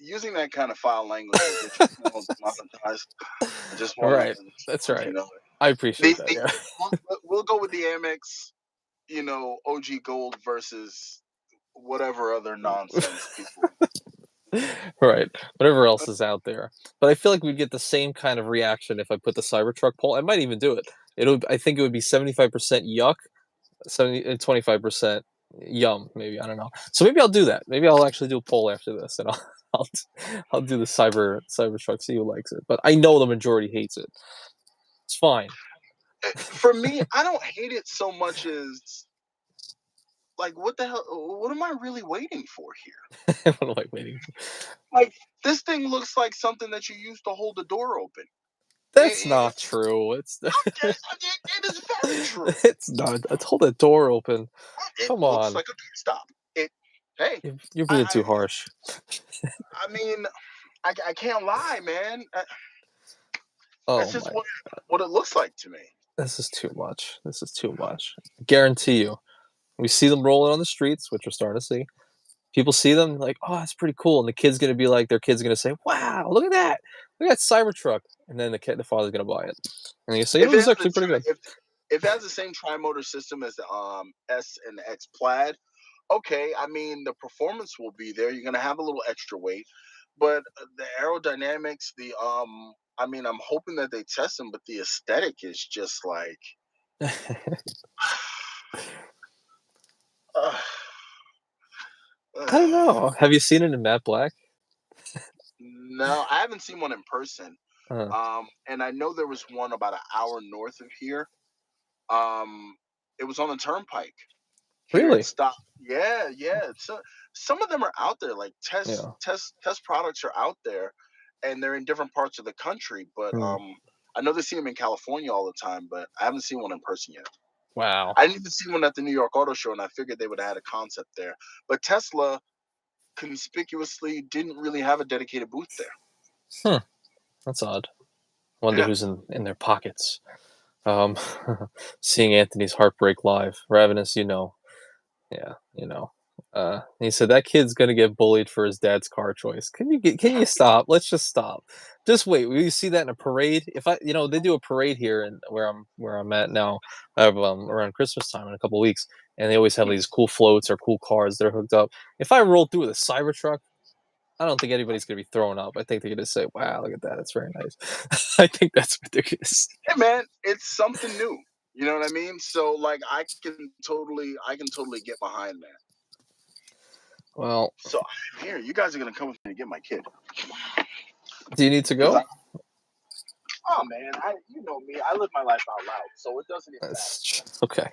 using that kind of foul language will get you demonetized. I just want right. That's right. You know, I appreciate that. Yeah. We'll go with the Amex, OG Gold versus whatever other nonsense people. Right. Whatever else is out there. But I feel like we'd get the same kind of reaction if I put the Cybertruck poll. I might even do it. I think it would be 75% yuck, 25% yum, maybe. I don't know. So maybe I'll do that. Maybe I'll actually do a poll after this and I'll I'll do the Cybertruck, see who likes it. But I know the majority hates it. It's fine. For me, I don't hate it so much as like what the hell? What am I really waiting for here? What am I waiting for? Like this thing looks like something that you use to hold the door open. That's not true. It is very true. It's not. Hold the door open. Come on. It looks like a stop. Hey, you're being too harsh. I mean, I can't lie, man. That's just what it looks like to me. This is too much. This is too much. I guarantee you. We see them rolling on the streets, which we're starting to see. People see them like, oh, that's pretty cool. And the kid's going to be like, their kid's going to say, wow, look at that. Look at that Cybertruck. And then the father's going to buy it. And you say, this is actually pretty good. If it has the same tri-motor system as the S and the X Plaid, okay, I mean, the performance will be there. You're going to have a little extra weight. But the aerodynamics, I mean, I'm hoping that they test them, but the aesthetic is just like... I don't know. Have you seen it in matte black? No, I haven't seen one in person. And I know there was one about an hour north of here. It was on the turnpike. here Really? in stock. Yeah. So some of them are out there, like test products are out there, and they're in different parts of the country. But I know they see them in California all the time, but I haven't seen one in person yet. Wow. I didn't even see one at the New York Auto Show, and I figured they would have had a concept there. But Tesla conspicuously didn't really have a dedicated booth there. That's odd. Wonder who's in their pockets. Seeing Anthony's heartbreak live. Ravenous, Yeah, he said that kid's gonna get bullied for his dad's car choice. Can you stop? Let's just stop. Just wait. Will you see that in a parade? If they do a parade here and where I'm at now, around Christmas time in a couple weeks, and they always have these cool floats or cool cars that are hooked up. If I roll through with a Cybertruck, I don't think anybody's gonna be thrown up. I think they're gonna say, "Wow, look at that! It's very nice." I think that's ridiculous. Hey man, it's something new. You know what I mean? So like, I can totally get behind that. Well, so here, you guys are gonna come with me to get my kid. Do you need to go? Oh man, you know me. I live my life out loud, so it doesn't even matter. Okay,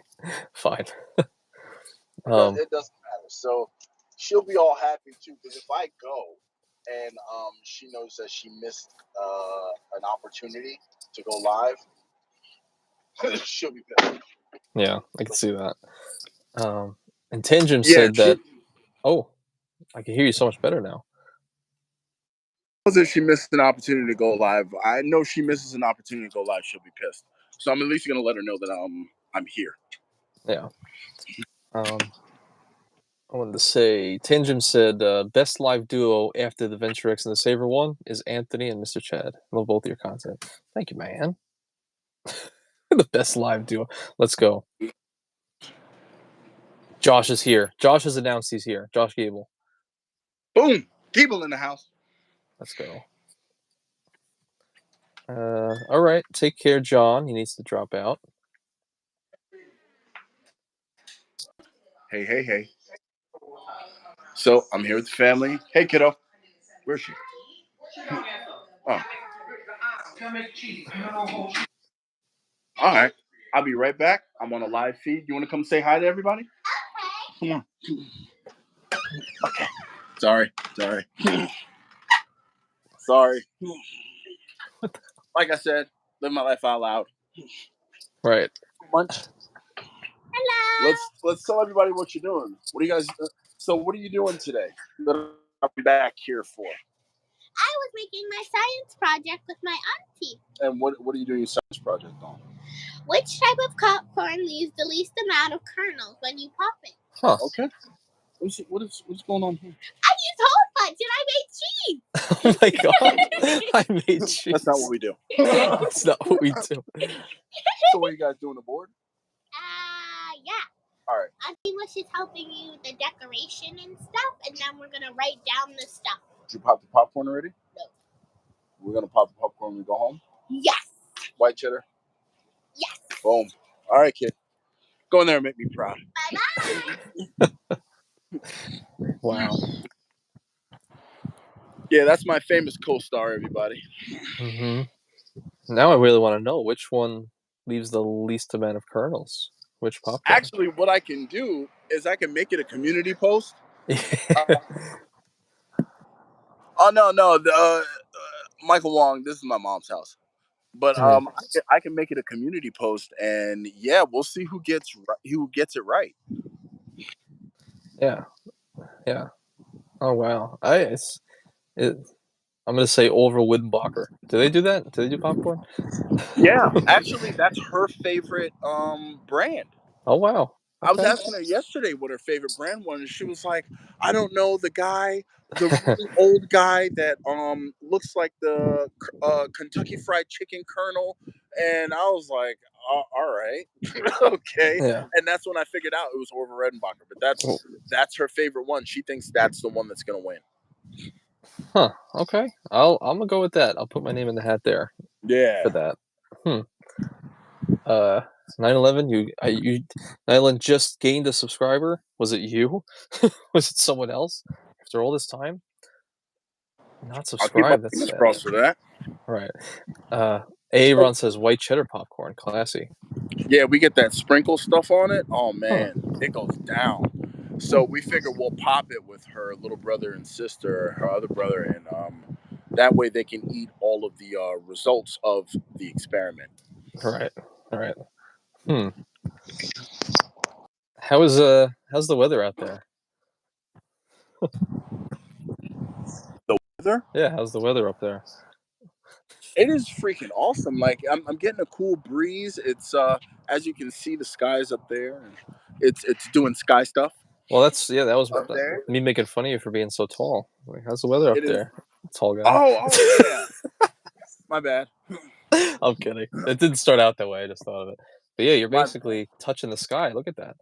fine. It doesn't matter. So she'll be all happy too, because if I go and she knows that she missed an opportunity to go live, she'll be pissed. Yeah, I can see that. And Tangent said that. Oh, I can hear you so much better now. If she missed an opportunity to go live, I know she misses an opportunity to go live, she'll be pissed. So I'm at least gonna let her know that I'm here. Yeah. I wanted to say, Tangent said, best live duo after the Venture X and the Saver one is Anthony and Mr. Chad. Love both your content. Thank you, man. The best live duo. Let's go. Josh is here. Josh has announced he's here. Josh Gable. Boom. Gable in the house. Let's go. All right. Take care, John. He needs to drop out. Hey. So I'm here with the family. Hey, kiddo. Where's she? Oh. All right. I'll be right back. I'm on a live feed. You want to come say hi to everybody? Okay. Come on. Okay. Sorry. Like I said, live my life out loud. Right. Lunch. Hello. Let's tell everybody what you're doing. What are you guys? So what are you doing today? That I'll be back here for. I was making my science project with my auntie. And what are you doing your science project on? Which type of popcorn leaves the least amount of kernels when you pop it? Huh. Okay. What's going on here? I used whole fudge and I made cheese. Oh my god. I made cheese. That's not what we do. That's not what we do. So what are you guys doing, the board? Yeah. All right. Auntie was just helping you with the decoration and stuff, and then we're gonna write down the stuff. Did you pop the popcorn already? No. We're gonna pop the popcorn when we go home? Yes. White cheddar? Yes. Boom. All right, kid. Go in there and make me proud. Bye-bye. Wow. Yeah, that's my famous co-star, everybody. Mm-hmm. Now I really want to know which one leaves the least amount of kernels. Which popcorn? Actually, what I can do is I can make it a community post. No. Michael Wong, this is my mom's house. But I can make it a community post, and yeah, we'll see who gets it right. Yeah. Oh wow. I'm gonna say Oliver Wittenbacher. Do they do that? Do they do popcorn? Yeah, actually, that's her favorite brand. Oh wow. Okay. I was asking her yesterday what her favorite brand was, and she was like, "I don't know, the really old guy that looks like the Kentucky Fried Chicken Colonel." And I was like, "All right, okay." Yeah. And that's when I figured out it was Orville Redenbacher. But that's her favorite one. She thinks that's the one that's gonna win. Huh. Okay. I'm gonna go with that. I'll put my name in the hat there. Yeah. For that. 9/11. You 9/11 just gained a subscriber. Was it you? Was it someone else? After all this time, not subscribed. That's sad. For that. Right. Aaron says white cheddar popcorn, classy. Yeah, we get that sprinkle stuff on it. Oh man, it goes down. So we figure we'll pop it with her little brother and sister, her other brother, and that way they can eat all of the results of the experiment. Right. How's the weather out there? The weather? Yeah, how's the weather up there? It is freaking awesome. Like I'm getting a cool breeze. It's as you can see, the sky's up there, and it's doing sky stuff. Well, that was Up there. me making fun of you for being so tall. Like, how's the weather up It is. there, tall guy? Oh yeah. My bad. I'm kidding. It didn't start out that way. I just thought of it. But yeah, you're My basically touching the sky. Look at that.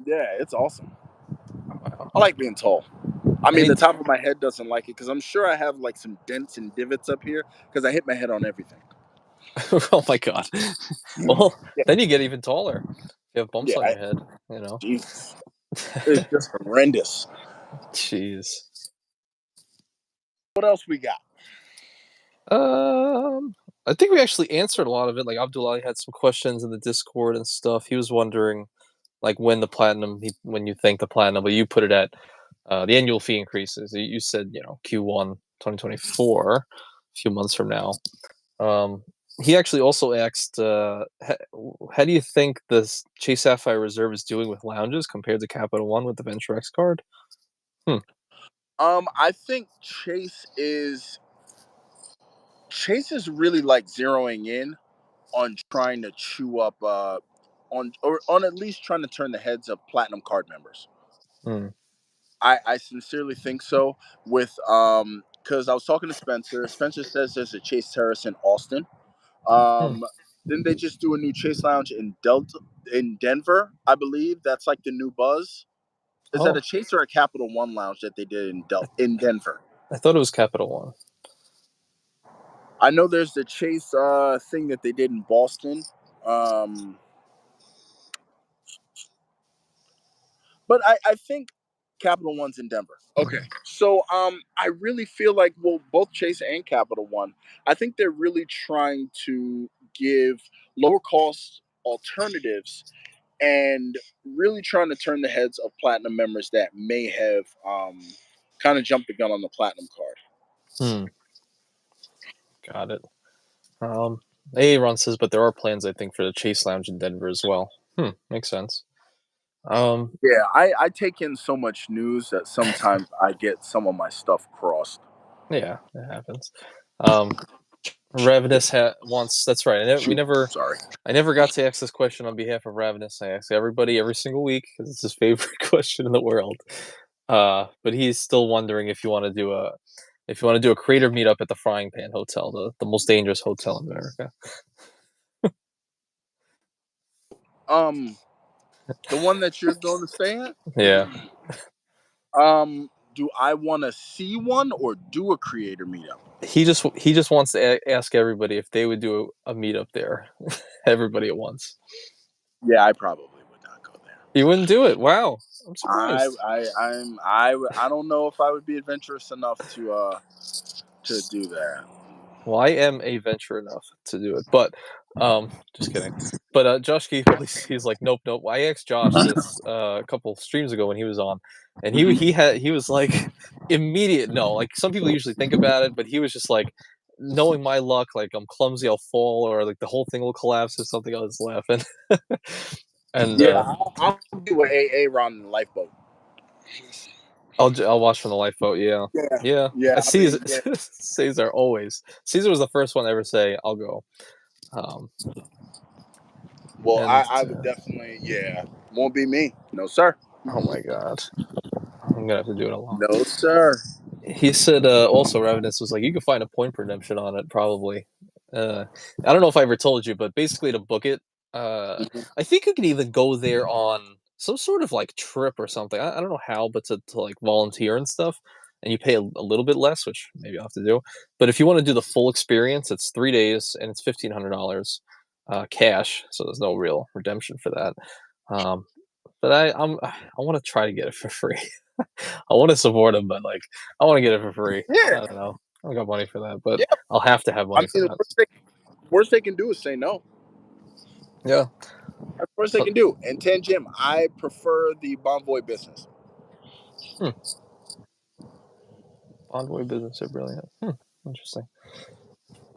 Yeah, it's awesome. Wow. I like being tall. I mean, Any- the top of my head doesn't like it because I'm sure I have like some dents and divots up here because I hit my head on everything. Oh my god. Well, Yeah, then you get even taller. You have bumps yeah. on your head, you know. Jesus, it's just horrendous. Jeez. What else we got? I think we actually answered a lot of it. Like Abdullah had some questions in the Discord and stuff. He was wondering like when when you think the platinum, but you put it at the annual fee increases. You said, Q1 2024, a few months from now. He actually also asked, how do you think this Chase Sapphire Reserve is doing with lounges compared to Capital One with the Venture X card? I think Chase is really like zeroing in on trying to chew up on at least trying to turn the heads of platinum card members. I sincerely think so. With because I was talking to Spencer. Spencer says there's a Chase Terrace in Austin. Didn't they just do a new Chase Lounge in Denver? I believe that's like the new buzz. Is that a Chase or a Capital One lounge that they did in Denver? I thought it was Capital One. I know there's the Chase thing that they did in Boston. But I think Capital One's in Denver. Okay. So I really feel like both Chase and Capital One, I think they're really trying to give lower cost alternatives and really trying to turn the heads of platinum members that may have kind of jumped the gun on the platinum card. Got it. Aaron says, but there are plans, I think, for the Chase Lounge in Denver as well. Makes sense. Yeah, I take in so much news that sometimes I get some of my stuff crossed. Yeah, it happens. Ravenous wants. That's right. I never got to ask this question on behalf of Ravenous. I ask everybody every single week because it's his favorite question in the world. But he's still wondering if you want to do a creator meetup at the Frying Pan Hotel, the most dangerous hotel in America. The one that you're going to stay at? Yeah. Do I want to see one or do a creator meetup? He just wants to ask everybody if they would do a meetup there, everybody at once. Yeah, I probably would not go there. You wouldn't do it? Wow, I'm surprised. I don't know if I would be adventurous enough to do that. Well, I am adventurous enough to do it, but just kidding. But Josh Keith, he's like, nope. I asked Josh this a couple streams ago when he was on, and he was like, immediate no. Like some people usually think about it, but he was just like, knowing my luck, like I'm clumsy, I'll fall, or like the whole thing will collapse or something. I was laughing. And yeah, I'll do an Aaron in the lifeboat. I'll watch from the lifeboat. Yeah. I Caesar, mean, yeah. Caesar always. Caesar was the first one to ever say, "I'll go." Well, I would definitely. Yeah, won't be me. No, sir. Oh my god, I'm gonna have to do it alone. No, sir. He said also Ravenous was like, you can find a point redemption on it probably. I don't know if I ever told you, but basically to book it, I think you can even go there on some sort of like trip or something. I don't know how, but to like volunteer and stuff, and you pay a little bit less, which maybe I'll have to do. But if you want to do the full experience, it's 3 days and it's $1,500 cash, so there's no real redemption for that. But I want to try to get it for free. I want to support him, but like I want to get it for free. Yeah. I don't know. I don't got money for that, but Yeah. I'll have to have money for that. worst they can do is say no. Yeah. That's the worst they can do. And Jim, I prefer the Bonvoy business. Bonvoy business are brilliant. Interesting.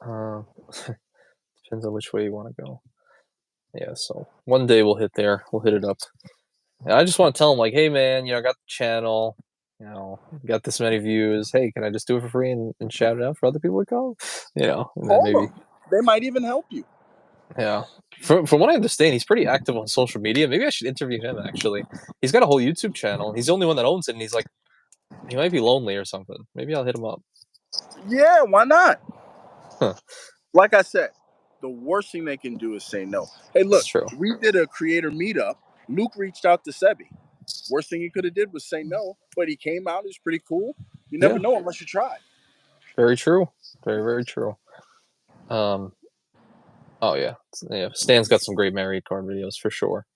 Depends on which way you want to go. Yeah, so one day we'll hit there. We'll hit it up. And I just want to tell him, like, hey, man, I got the channel. Got this many views. Hey, can I just do it for free and shout it out for other people to call? And then maybe them. They might even help you. Yeah. From what I understand, he's pretty active on social media. Maybe I should interview him, actually. He's got a whole YouTube channel. He's the only one that owns it, and he's like, he might be lonely or something. Maybe I'll hit him up. Yeah, why not? Huh. Like I said, the worst thing they can do is say no. Hey, look, That's true. we did a creator meetup. Luke reached out to Sebi. Worst thing he could have did was say no, but he came out. It was pretty cool. You never know unless you try. Very true. Very, very true. Oh, yeah. Stan's got some great married card videos for sure.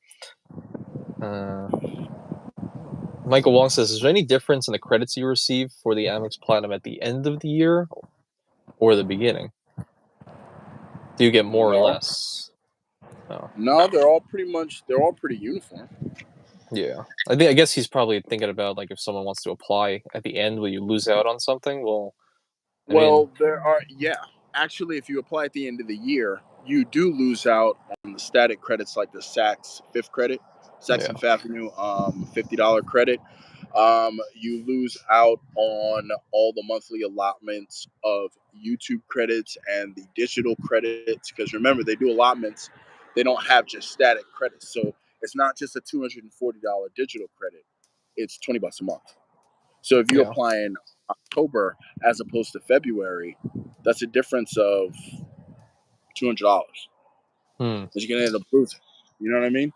Michael Wong says, is there any difference in the credits you receive for the Amex Platinum at the end of the year or the beginning? Do you get more or less? No, they're all pretty uniform. Yeah. I guess he's probably thinking about, like, if someone wants to apply at the end, will you lose out on something? There are, actually, if you apply at the end of the year, you do lose out on the static credits like the Saks Fifth credit, Saks and Fifth Avenue $50 credit. You lose out on all the monthly allotments of YouTube credits and the digital credits, because remember, they do allotments. They don't have just static credits. So it's not just a $240 digital credit. It's $20 a month. So if you apply in October as opposed to February, that's a difference of $200 that you're going to end up losing. You know what I mean?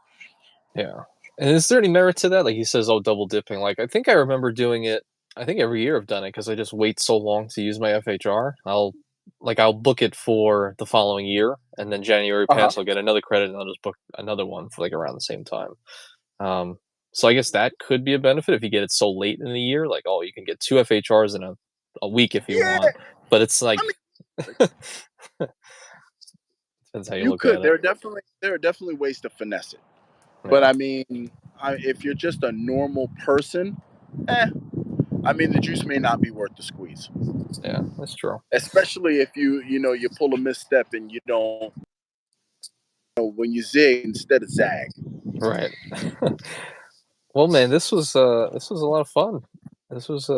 Yeah. And is there any merit to that? Like he says, double dipping. Like, I think I remember doing it. I think every year I've done it because I just wait so long to use my FHR. I'll book it for the following year, and then January pass, I'll get another credit, and I'll just book another one for like around the same time. So I guess that could be a benefit if you get it so late in the year. Like, you can get 2 FHRs in a week if you want. But it's like, depends how you look at it. There are definitely ways to finesse it. Yeah. But I mean, if you're just a normal person, the juice may not be worth the squeeze. Yeah, that's true. Especially if you pull a misstep and you don't when you zig instead of zag. Right. Well, man, this was a lot of fun. This was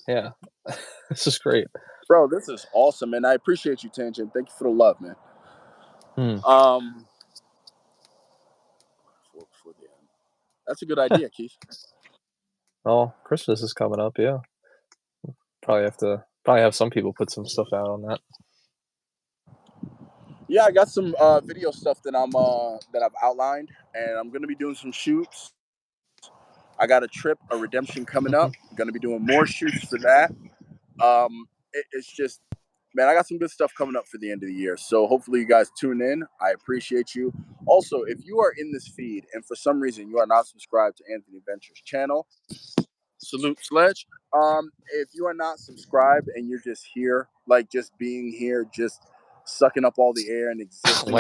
this is great, bro. This is awesome, and I appreciate you, Tangent. Thank you for the love, man. For the end. That's a good idea, Keith. Oh, Christmas is coming up. Yeah, probably have some people put some stuff out on that. Yeah, I got some video stuff that I've outlined, and I'm gonna be doing some shoots. I got a redemption coming up. I'm gonna be doing more shoots for that. It's just, man, I got some good stuff coming up for the end of the year. So hopefully you guys tune in. I appreciate you. Also, if you are in this feed and for some reason you are not subscribed to Anthony Ventures channel, salute Sledge. If you are not subscribed and you're just here, like just being here, just sucking up all the air and existing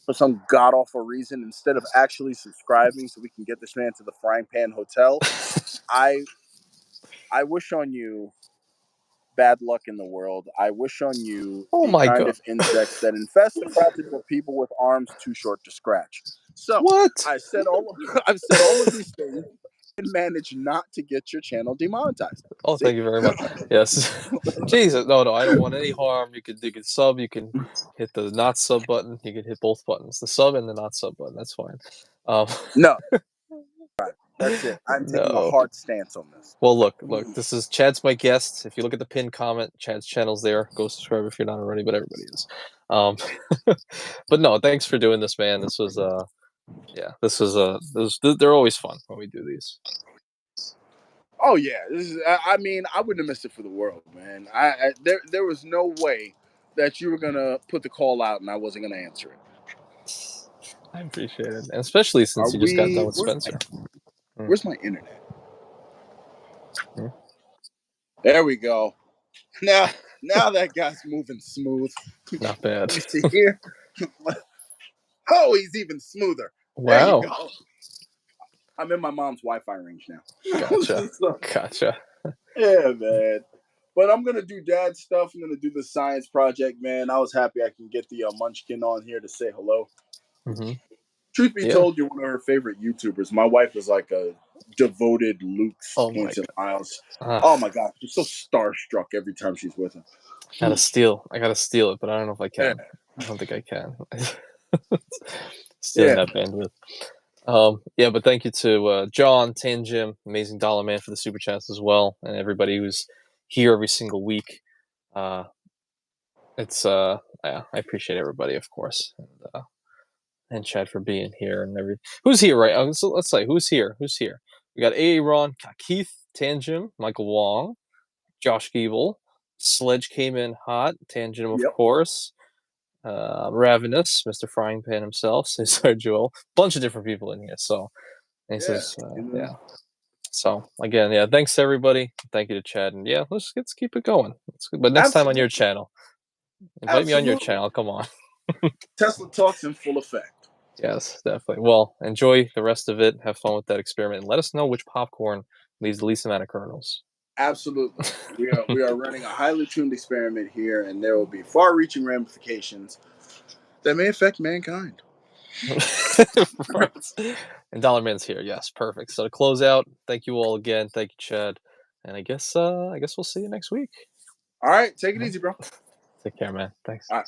for some god awful reason, instead of actually subscribing so we can get this man to the Frying Pan Hotel, I wish on you bad luck in the world. I wish on you of insects that infest the crowds of people with arms too short to scratch. So I've said all of these things and managed not to get your channel demonetized. Oh, thank you very much. Yes. Jesus, no, I don't want any harm. You can sub. You can hit the not sub button. You can hit both buttons, the sub and the not sub button. That's fine. No. That's it. I'm taking a hard stance on this. Well, look. This is Chad's my guest. If you look at the pinned comment, Chad's channel's there. Go subscribe if you're not already, but everybody is. But no, thanks for doing this, man. This was they're always fun when we do these. Oh yeah, I wouldn't have missed it for the world, man. There was no way that you were gonna put the call out and I wasn't gonna answer it. I appreciate it, and especially since you just got done with Spencer. Where's my internet? There we go. Now Now that guy's moving smooth. Not bad. You see here? Oh, he's even smoother. Wow. There you go. I'm in my mom's Wi-Fi range now. Gotcha. Gotcha. Yeah, man. But I'm going to do dad stuff. I'm going to do the science project, man. I was happy I can get the Munchkin on here to say hello. Mm-hmm. Truth be told, you're one of her favorite YouTubers. My wife is like a devoted Luke's Points and Miles. Oh, my gosh. She's so starstruck every time she's with him. I gotta steal it, but I don't know if I can. I don't think I can. Stealing that bandwidth. Yeah, but thank you to John, Tanjim, Amazing Dollar Man for the super chats as well, and everybody who's here every single week. It's yeah, I appreciate everybody, of course, and Chad for being here and every. Who's here, right? So let's say who's here. Who's here? We got Aaron, Keith, Tanjim, Michael Wong, Josh Giebel, Sledge came in hot. Tanjim, of course. Ravenous, Mr. Frying Pan himself, Cesar Joel, bunch of different people in here. So, and he says, yeah. So again, yeah, thanks to everybody. Thank you to Chad, and yeah, let's keep it going. But next time on your channel, invite me on your channel. Come on. Tesla Talks in full effect. Yes, definitely. Well, enjoy the rest of it. Have fun with that experiment, and let us know which popcorn leaves the least amount of kernels. Absolutely. We are running a highly tuned experiment here, and there will be far-reaching ramifications that may affect mankind. Right. And Dollar Man's here. Yes, perfect. So to close out, thank you all again. Thank you, Chad. And I guess we'll see you next week. All right, take it easy, bro. Take care, man. Thanks. All right.